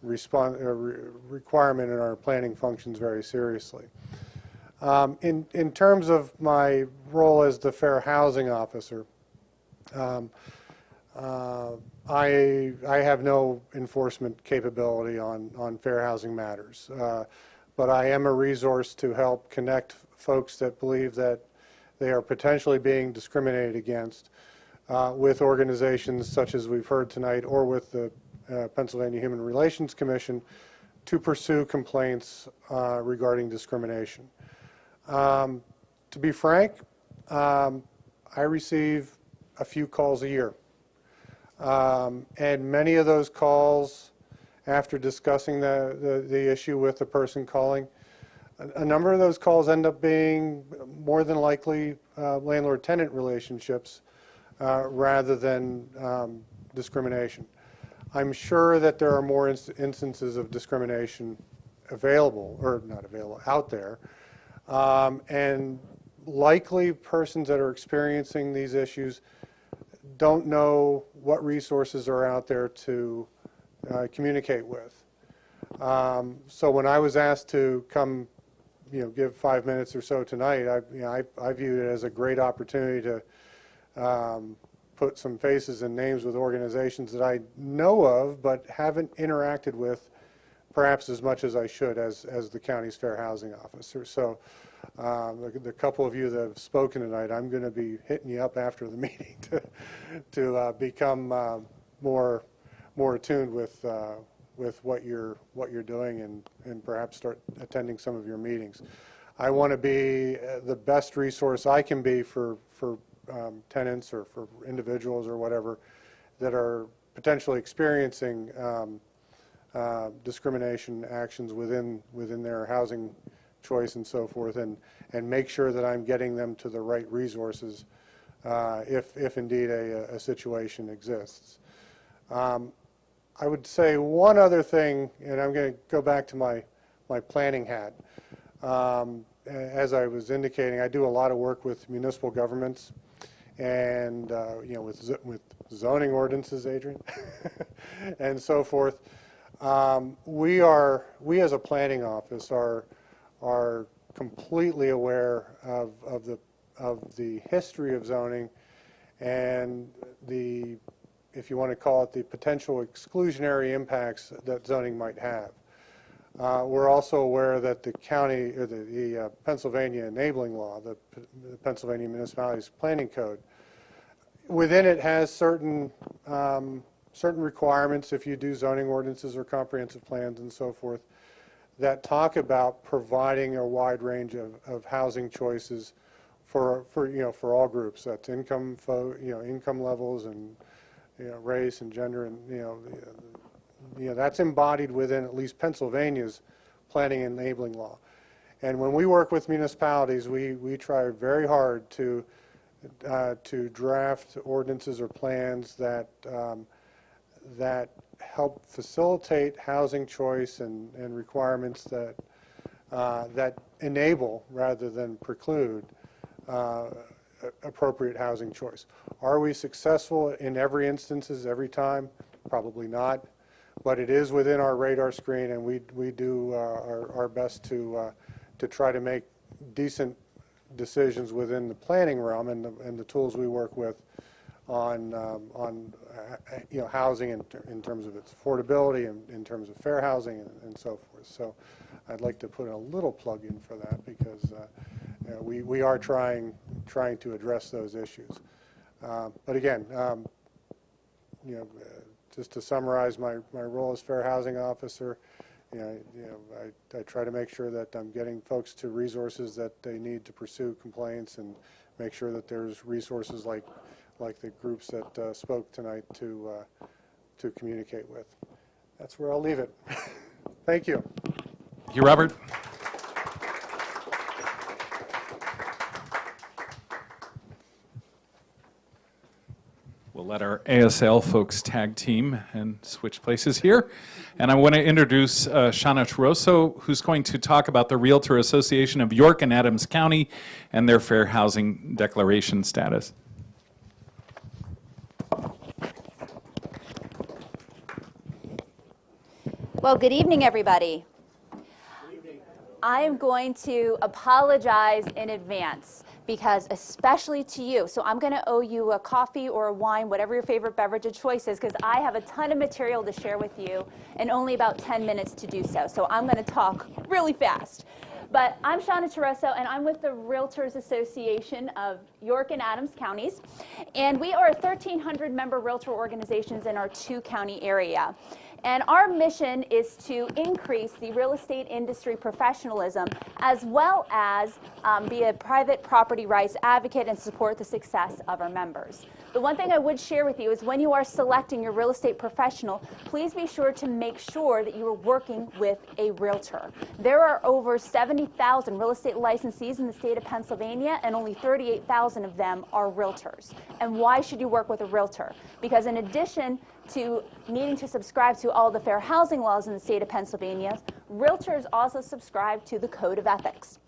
requirement in our planning functions very seriously. In terms of my role as the Fair Housing Officer, I have no enforcement capability on fair housing matters, but I am a resource to help connect folks that believe that they are potentially being discriminated against with organizations such as we've heard tonight, or with the Pennsylvania Human Relations Commission, to pursue complaints regarding discrimination. To be frank, I receive a few calls a year. And many of those calls, after discussing the issue with the person calling, a number of those calls end up being more than likely landlord-tenant relationships rather than discrimination. I'm sure that there are more instances of discrimination available, or not available, out there. And likely persons that are experiencing these issues don't know what resources are out there to communicate with. So when I was asked to come, give 5 minutes or so tonight, I viewed it as a great opportunity to put some faces and names with organizations that I know of but haven't interacted with perhaps as much as I should as the county's fair housing officer. So the couple of you that have spoken tonight, I'm going to be hitting you up after the meeting to become more attuned with what you're doing, and perhaps start attending some of your meetings. I want to be the best resource I can be for tenants or for individuals or whatever that are potentially experiencing discrimination actions within their housing choice and so forth, and make sure that I'm getting them to the right resources if indeed a situation exists. I would say one other thing, and I'm going to go back to my planning hat. As I was indicating, I do a lot of work with municipal governments, and with zoning ordinances, Adrian, and so forth. We as a planning office are completely aware of the history of zoning and the, if you want to call it, the potential exclusionary impacts that zoning might have. We're also aware that the county, or the Pennsylvania enabling law, the Pennsylvania Municipalities Planning Code, within it has certain requirements if you do zoning ordinances or comprehensive plans and so forth that talk about providing a wide range of housing choices for all groups. That's income levels and race and gender, and that's embodied within at least Pennsylvania's planning and enabling law. And when we work with municipalities, we try very hard to draft ordinances or plans that help facilitate housing choice and requirements that enable rather than preclude appropriate housing choice. Are we successful in every instances every time? Probably not, but it is within our radar screen, and we do our best to try to make decent decisions within the planning realm and the tools we work with on housing in terms of its affordability and in terms of fair housing and so forth. So I'd like to put a little plug in for that, because we are trying to address those issues. But again, just to summarize, my role as fair housing officer I try to make sure that I'm getting folks to resources that they need to pursue complaints, and make sure that there's resources like the groups that spoke tonight to communicate with. That's where I'll leave it. Thank you. Thank you, Robert. We'll let our ASL folks tag team and switch places here. And I want to introduce Shauna Taroso, who's going to talk about the Realtor Association of York and Adams County and their fair housing declaration status. Well, good evening, everybody. I am going to apologize in advance because especially to you, so I'm going to owe you a coffee or a wine, whatever your favorite beverage of choice is, because I have a ton of material to share with you and only about 10 minutes to do so. So I'm going to talk really fast. But I'm Shauna Taroso, and I'm with the Realtors Association of York and Adams counties. And we are 1,300 member realtor organizations in our 2-county area. And our mission is to increase the real estate industry professionalism, as well as be a private property rights advocate and support the success of our members. The one thing I would share with you is when you are selecting your real estate professional, please be sure to make sure that you are working with a realtor. There are over 70,000 real estate licensees in the state of Pennsylvania, and only 38,000 of them are realtors. And why should you work with a realtor? Because in addition to needing to subscribe to all the fair housing laws in the state of Pennsylvania, realtors also subscribe to the Code of Ethics.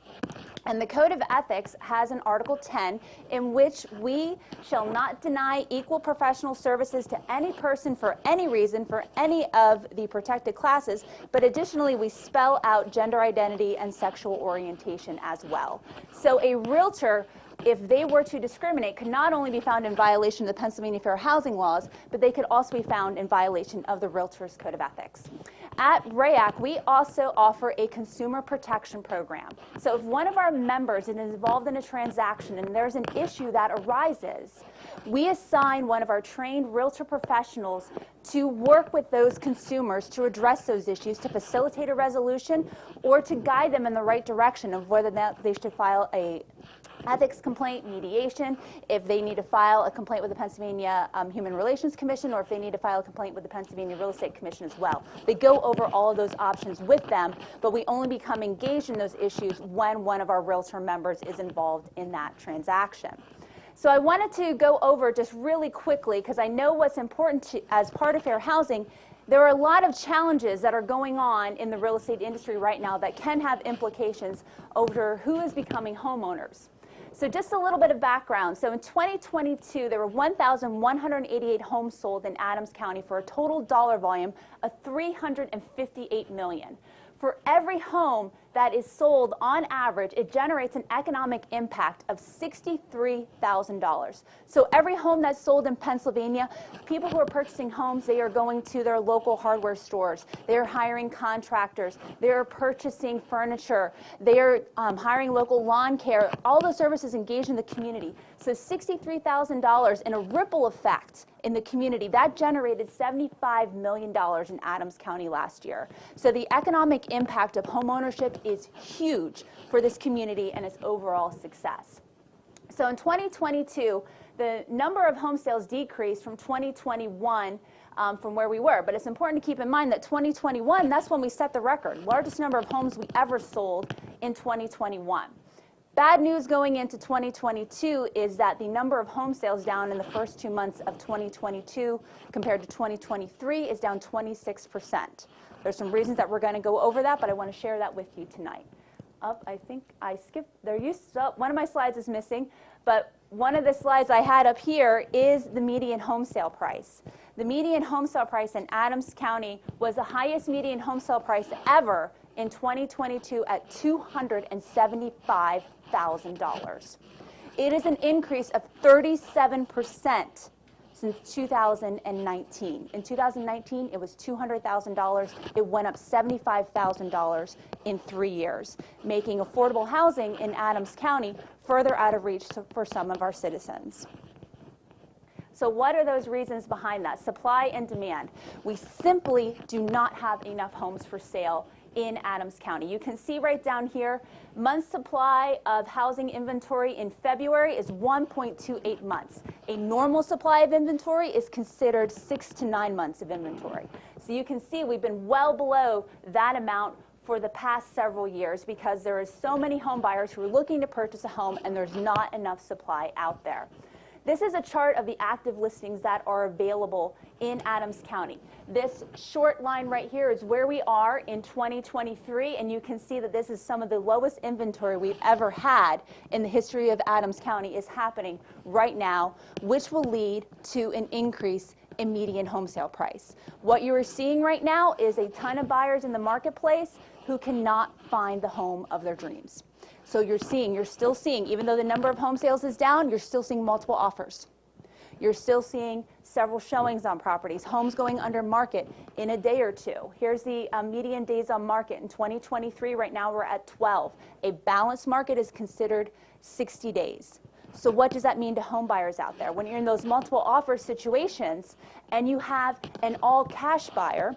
And the Code of Ethics has an Article 10 in which we shall not deny equal professional services to any person for any reason for any of the protected classes, but additionally we spell out gender identity and sexual orientation as well. So a realtor, if they were to discriminate, could not only be found in violation of the Pennsylvania Fair Housing laws, but they could also be found in violation of the Realtors Code of Ethics. At RAAC, we also offer a consumer protection program. So if one of our members is involved in a transaction and there's an issue that arises, we assign one of our trained realtor professionals to work with those consumers to address those issues, to facilitate a resolution, or to guide them in the right direction of whether they should file a ethics complaint, mediation, if they need to file a complaint with the Pennsylvania Human Relations Commission, or if they need to file a complaint with the Pennsylvania Real Estate Commission as well. They go over all of those options with them, but we only become engaged in those issues when one of our realtor members is involved in that transaction. So I wanted to go over just really quickly, because I know what's important as part of fair housing. There are a lot of challenges that are going on in the real estate industry right now that can have implications over who is becoming homeowners. So just a little bit of background. So in 2022, there were 1,188 homes sold in Adams County for a total dollar volume of $358 million. For every home that is sold, on average, it generates an economic impact of $63,000. So every home that's sold in Pennsylvania, people who are purchasing homes, they are going to their local hardware stores. They are hiring contractors. They are purchasing furniture. They are hiring local lawn care. All those services engaged in the community. So $63,000 in a ripple effect in the community, that generated $75 million in Adams County last year. So the economic impact of homeownership is huge for this community and its overall success. So in 2022, the number of home sales decreased from 2021 from where we were. But it's important to keep in mind that 2021, that's when we set the record, largest number of homes we ever sold in 2021. Bad news going into 2022 is that the number of home sales down in the first 2 months of 2022 compared to 2023 is down 26%. There's some reasons that we're going to go over that, but I want to share that with you tonight. I think I skipped, one of my slides is missing, but one of the slides I had up here is the median home sale price. The median home sale price in Adams County was the highest median home sale price ever in 2022 at $275,000. It is an increase of 37% since 2019. In 2019, it was $200,000. It went up $75,000 in 3 years, making affordable housing in Adams County further out of reach for some of our citizens. So what are those reasons behind that? Supply and demand. We simply do not have enough homes for sale in Adams County. You can see right down here, month supply of housing inventory in February is 1.28 months. A normal supply of inventory is considered 6 to 9 months of inventory. So you can see we've been well below that amount for the past several years because there is so many home buyers who are looking to purchase a home and there's not enough supply out there. This is a chart of the active listings that are available in Adams County. This short line right here is where we are in 2023, and you can see that this is some of the lowest inventory we've ever had in the history of Adams County is happening right now, which will lead to an increase in median home sale price. What you are seeing right now is a ton of buyers in the marketplace who cannot find the home of their dreams. So you're still seeing, even though the number of home sales is down, you're still seeing multiple offers. You're still seeing several showings on properties, homes going under market in a day or two. Here's the median days on market in 2023. Right now we're at 12. A balanced market is considered 60 days. So what does that mean to home buyers out there? When you're in those multiple offer situations and you have an all cash buyer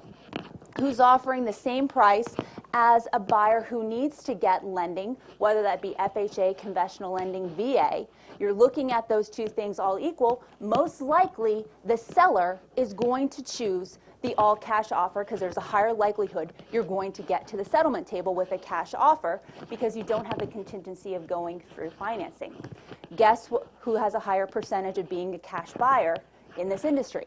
who's offering the same price as a buyer who needs to get lending, whether that be FHA, conventional lending, VA, you're looking at those two things all equal, most likely the seller is going to choose the all cash offer because there's a higher likelihood you're going to get to the settlement table with a cash offer because you don't have the contingency of going through financing. Guess who has a higher percentage of being a cash buyer in this industry?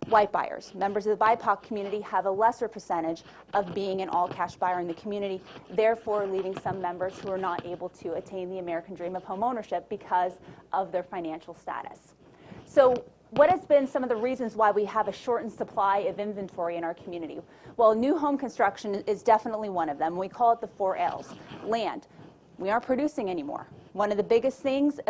White buyers. Members of the BIPOC community have a lesser percentage of being an all-cash buyer in the community, therefore leaving some members who are not able to attain the American dream of home ownership because of their financial status. So what has been some of the reasons why we have a shortened supply of inventory in our community? Well, new home construction is definitely one of them. We call it the 4 L's. Land. We aren't producing anymore. One of the biggest things,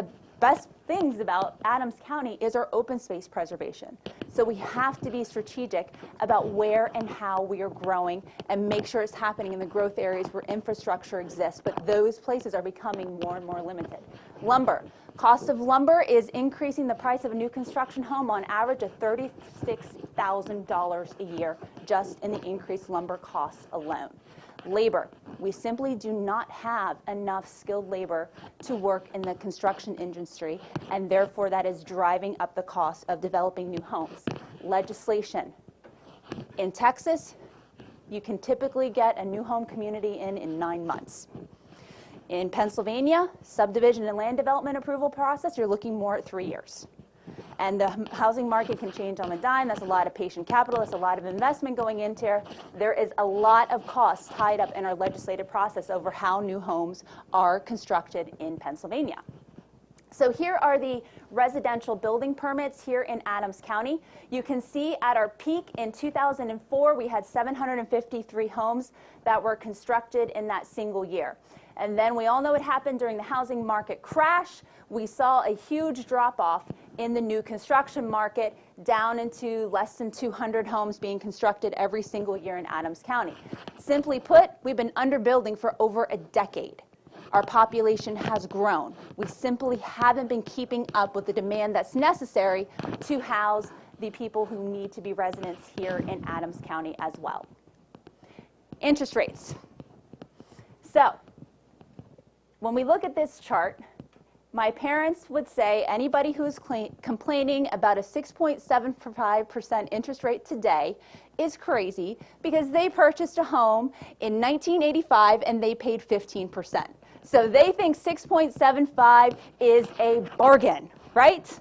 best things about Adams County is our open space preservation. So we have to be strategic about where and how we are growing and make sure it's happening in the growth areas where infrastructure exists, but those places are becoming more and more limited. Lumber. Cost of lumber is increasing the price of a new construction home on average of $36,000 a year just in the increased lumber costs alone. Labor. We simply do not have enough skilled labor to work in the construction industry, and therefore that is driving up the cost of developing new homes. Legislation. In Texas, you can typically get a new home community in 9 months. In Pennsylvania, subdivision and land development approval process, you're looking more at 3 years. And the housing market can change on a dime. That's a lot of patient capital. That's a lot of investment going into here. There is a lot of costs tied up in our legislative process over how new homes are constructed in Pennsylvania. So here are the residential building permits here in Adams County. You can see at our peak in 2004, we had 753 homes that were constructed in that single year. And then we all know what happened during the housing market crash. We saw a huge drop-off in the new construction market down into less than 200 homes being constructed every single year in Adams County. Simply put, we've been underbuilding for over a decade. Our population has grown. We simply haven't been keeping up with the demand that's necessary to house the people who need to be residents here in Adams County as well. Interest rates. So, when we look at this chart, my parents would say anybody who's complaining about a 6.75% interest rate today is crazy because they purchased a home in 1985 and they paid 15%. So they think 6.75 is a bargain, right?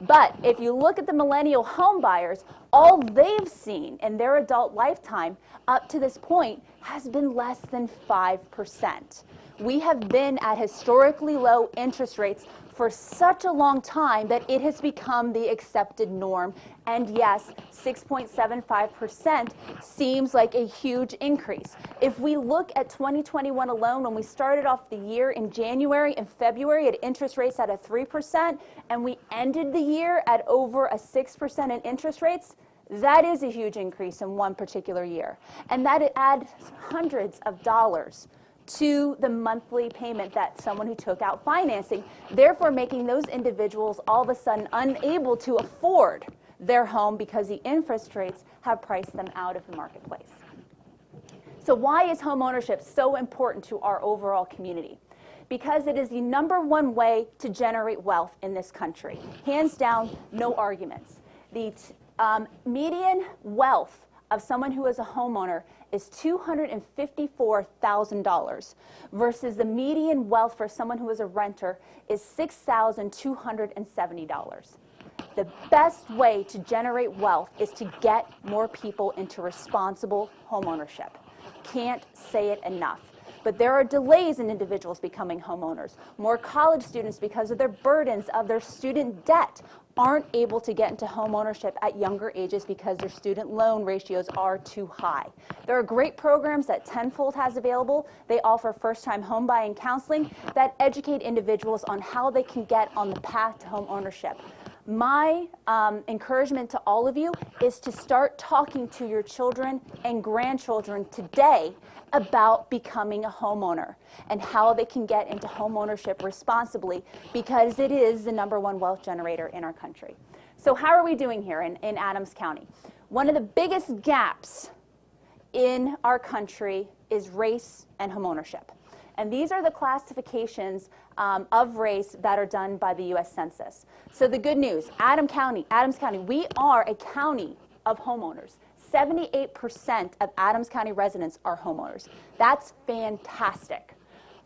But if you look at the millennial home buyers, all they've seen in their adult lifetime up to this point has been less than 5%. We have been at historically low interest rates for such a long time that it has become the accepted norm. And yes, 6.75% seems like a huge increase. If we look at 2021 alone, when we started off the year in January and February at interest rates at a 3%, and we ended the year at over a 6% in interest rates, that is a huge increase in one particular year. And that it adds hundreds of dollars to the monthly payment that someone who took out financing, therefore making those individuals all of a sudden unable to afford their home because the interest rates have priced them out of the marketplace. So why is home ownership so important to our overall community? Because it is the #1 way to generate wealth in this country. Hands down, no arguments. The median wealth of someone who is a homeowner is $254,000 versus the median wealth for someone who is a renter is $6,270. The best way to generate wealth is to get more people into responsible homeownership. Can't say it enough. But there are delays in individuals becoming homeowners. More college students, because of their burdens of their student debt, aren't able to get into homeownership at younger ages because their student loan ratios are too high. There are great programs that Tenfold has available. They offer first-time home buying counseling that educate individuals on how they can get on the path to home ownership. My encouragement to all of you is to start talking to your children and grandchildren today about becoming a homeowner and how they can get into home ownership responsibly, because it is the #1 wealth generator in our country. So how are we doing here in Adams County? One of the biggest gaps in our country is race and home ownership. And these are the classifications of race that are done by the U.S. Census. So the good news, Adams County, we are a county of homeowners. 78% of Adams County residents are homeowners. That's fantastic.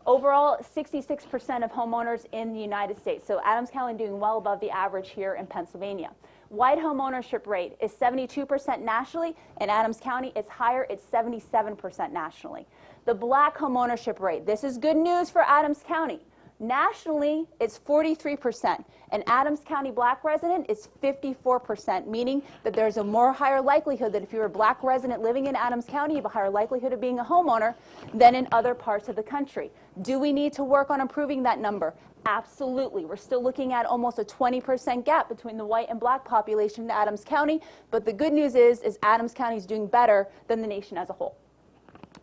Overall, 66% of homeowners in the United States. So Adams County doing well above the average here in Pennsylvania. White home ownership rate is 72% nationally. In Adams County, it's higher. It's 77% nationally. The black home ownership rate, this is good news for Adams County. Nationally, it's 43%. An Adams County black resident is 54%, meaning that there's a more higher likelihood that if you're a black resident living in Adams County, you have a higher likelihood of being a homeowner than in other parts of the country. Do we need to work on improving that number? Absolutely. We're still looking at almost a 20% gap between the white and black population in Adams County, but the good news is Adams County is doing better than the nation as a whole.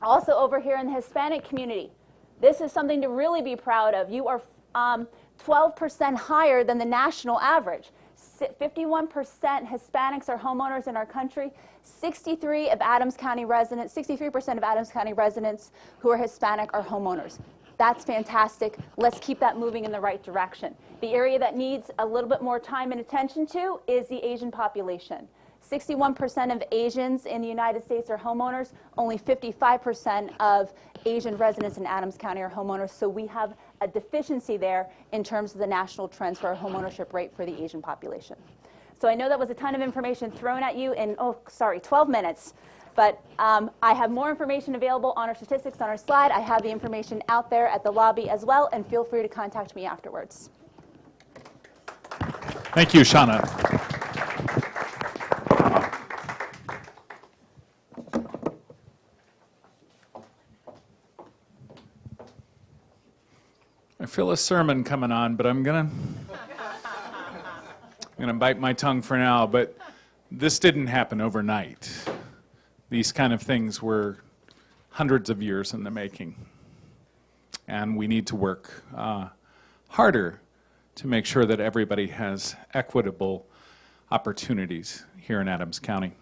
Also over here in the Hispanic community, this is something to really be proud of. You are 12% higher than the national average. 51% Hispanics are homeowners in our country. 63% of Adams County residents who are Hispanic are homeowners. That's fantastic. Let's keep that moving in the right direction. The area that needs a little bit more time and attention to is the Asian population. 61% of Asians in the United States are homeowners. Only 55% of Asian residents in Adams County are homeowners. So we have a deficiency there in terms of the national trends for our homeownership rate for the Asian population. So I know that was a ton of information thrown at you in, 12 minutes. But I have more information available on our statistics on our slide. I have the information out there at the lobby as well, and feel free to contact me afterwards. Thank you, Shauna. I feel a sermon coming on, but I'm gonna bite my tongue for now. But this didn't happen overnight. These kind of things were hundreds of years in the making, and we need to work harder to make sure that everybody has equitable opportunities here in Adams County.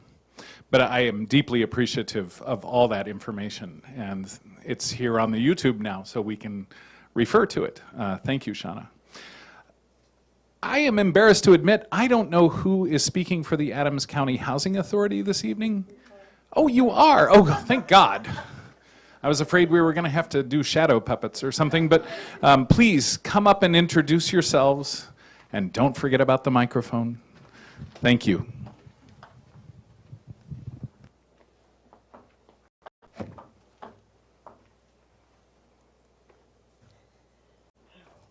But I am deeply appreciative of all that information, and it's here on the YouTube now, so we can refer to it. Thank you, Shauna. I am embarrassed to admit I don't know who is speaking for the Adams County Housing Authority this evening. Oh, you are? Oh, thank God. I was afraid we were going to have to do shadow puppets or something, but please come up and introduce yourselves, and don't forget about the microphone. Thank you.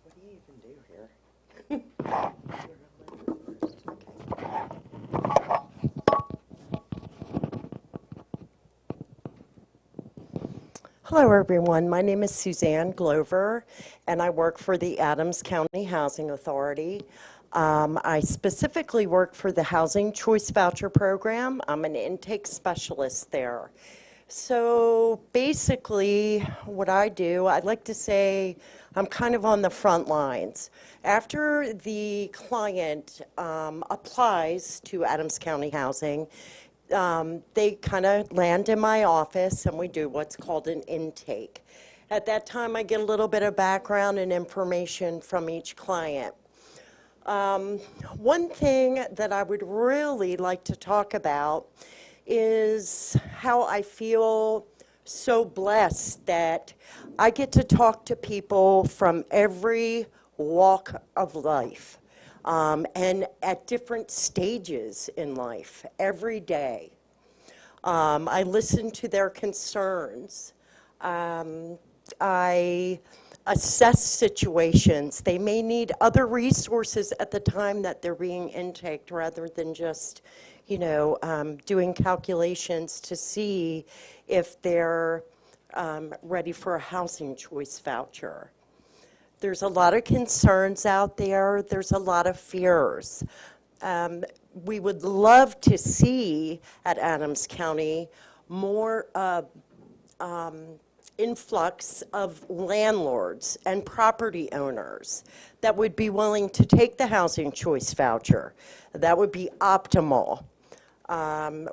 What do you even do here? Hello, everyone. My name is Suzanne Glover, and I work for the Adams County Housing Authority. I specifically work for the Housing Choice Voucher Program. I'm an intake specialist there. So basically, what I do, I like to say I'm kind of on the front lines. After the client applies to Adams County Housing, they kind of land in my office and we do what's called an intake. At that time, I get a little bit of background and information from each client. One thing that I would really like to talk about is how I feel so blessed that I get to talk to people from every walk of life and at different stages in life every day. I listen to their concerns. I assess situations. They may need other resources at the time that they're being intaked rather than just, you know, doing calculations to see if they're ready for a housing choice voucher. There's a lot of concerns out there. There's a lot of fears. We would love to see at Adams County more influx of landlords and property owners that would be willing to take the housing choice voucher. That would be optimal.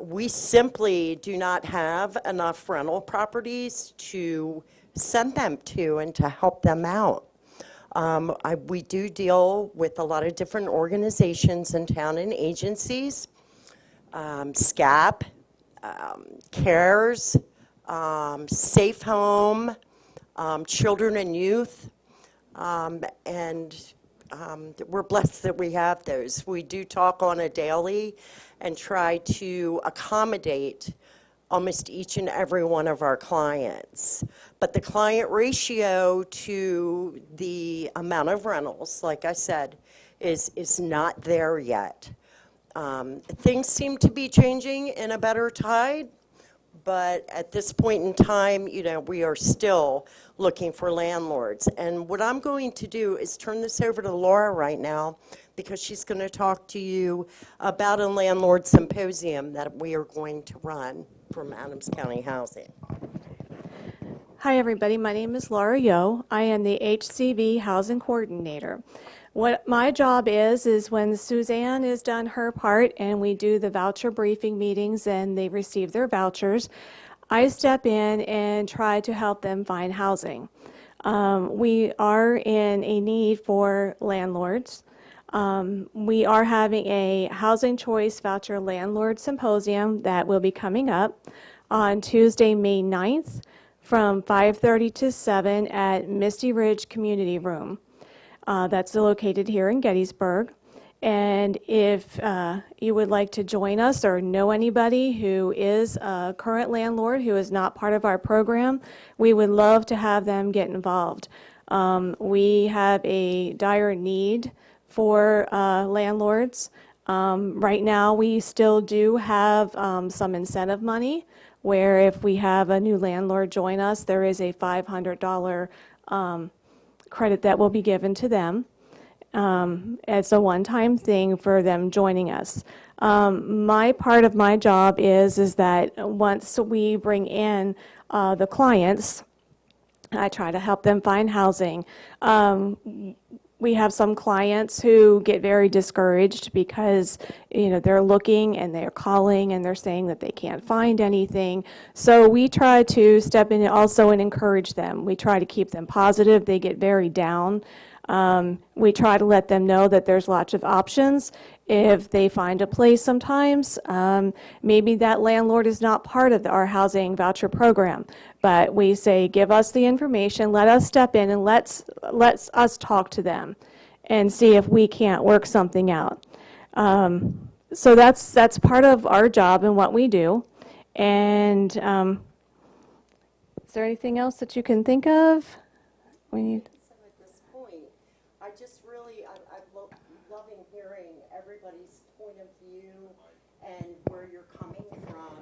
We simply do not have enough rental properties to send them to and to help them out. We do deal with a lot of different organizations in town and agencies, SCAP, CARES, Safe Home, Children and Youth, and we're blessed that we have those. We do talk on a daily and try to accommodate almost each and every one of our clients. But the client ratio to the amount of rentals, like I said, is not there yet. Things seem to be changing in a better tide, but at this point in time, you know, we are still looking for landlords. And what I'm going to do is turn this over to Laura right now, because she's going to talk to you about a landlord symposium that we are going to run from Adams County Housing. Hi, everybody. My name is Laura Yo. I am the HCV Housing Coordinator. What my job is when Suzanne has done her part and we do the voucher briefing meetings and they receive their vouchers, I step in and try to help them find housing. We are in a need for landlords. We are having a Housing Choice Voucher Landlord Symposium that will be coming up on Tuesday, May 9th from 5:30 to 7 at Misty Ridge Community Room. That's located here in Gettysburg. And if you would like to join us or know anybody who is a current landlord who is not part of our program, we would love to have them get involved. We have a dire need for landlords. Right now, we still do have some incentive money where if we have a new landlord join us, there is a $500 credit that will be given to them. It's a one-time thing for them joining us. My part of my job is that once we bring in the clients, I try to help them find housing. We have some clients who get very discouraged because, you know, they're looking and they're calling and they're saying that they can't find anything. So we try to step in also and encourage them. We try to keep them positive. They get very down. We try to let them know that there's lots of options. If they find a place sometimes, maybe that landlord is not part of our housing voucher program, but we say, give us the information, let us step in and let's us talk to them and see if we can't work something out. So that's part of our job and what we do. And is there anything else that you can think of? We need. I just really, I'm loving hearing everybody's point of view and where you're coming from.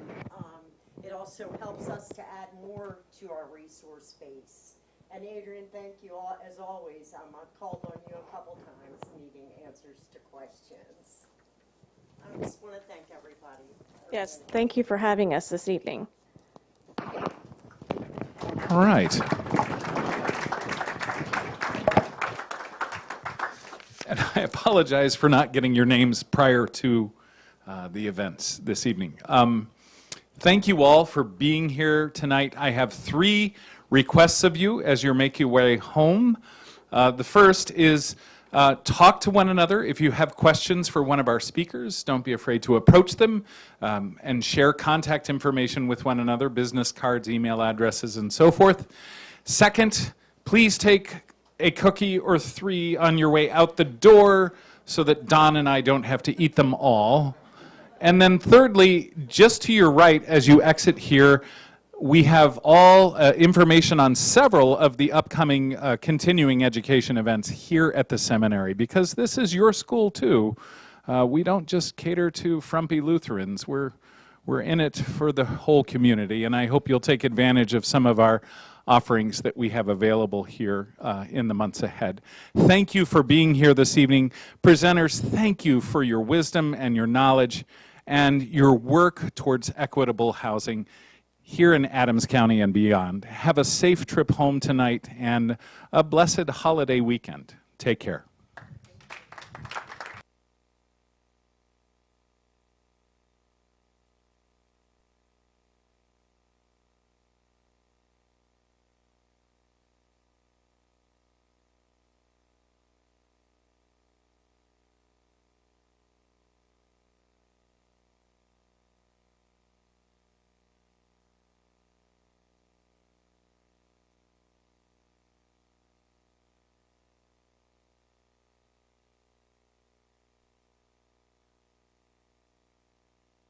It also helps us to add more to our resource base. And Adrian, thank you all, as always. I've called on you a couple times needing answers to questions. I just want to thank everybody. Yes, thank you for having us this evening. All right. And I apologize for not getting your names prior to the events this evening. Thank you all for being here tonight. I have 3 requests of you as you make your way home. The first is talk to one another. If you have questions for one of our speakers, don't be afraid to approach them and share contact information with one another, business cards, email addresses, and so forth. Second, please take a cookie or 3 on your way out the door so that Don and I don't have to eat them all. And then thirdly, just to your right as you exit here, we have all information on several of the upcoming continuing education events here at the seminary, because this is your school too. We don't just cater to frumpy Lutherans. We're in it for the whole community, and I hope you'll take advantage of some of our offerings that we have available here in the months ahead. Thank you for being here this evening. Presenters, thank you for your wisdom and your knowledge and your work towards equitable housing here in Adams County and beyond. Have a safe trip home tonight and a blessed holiday weekend. Take care.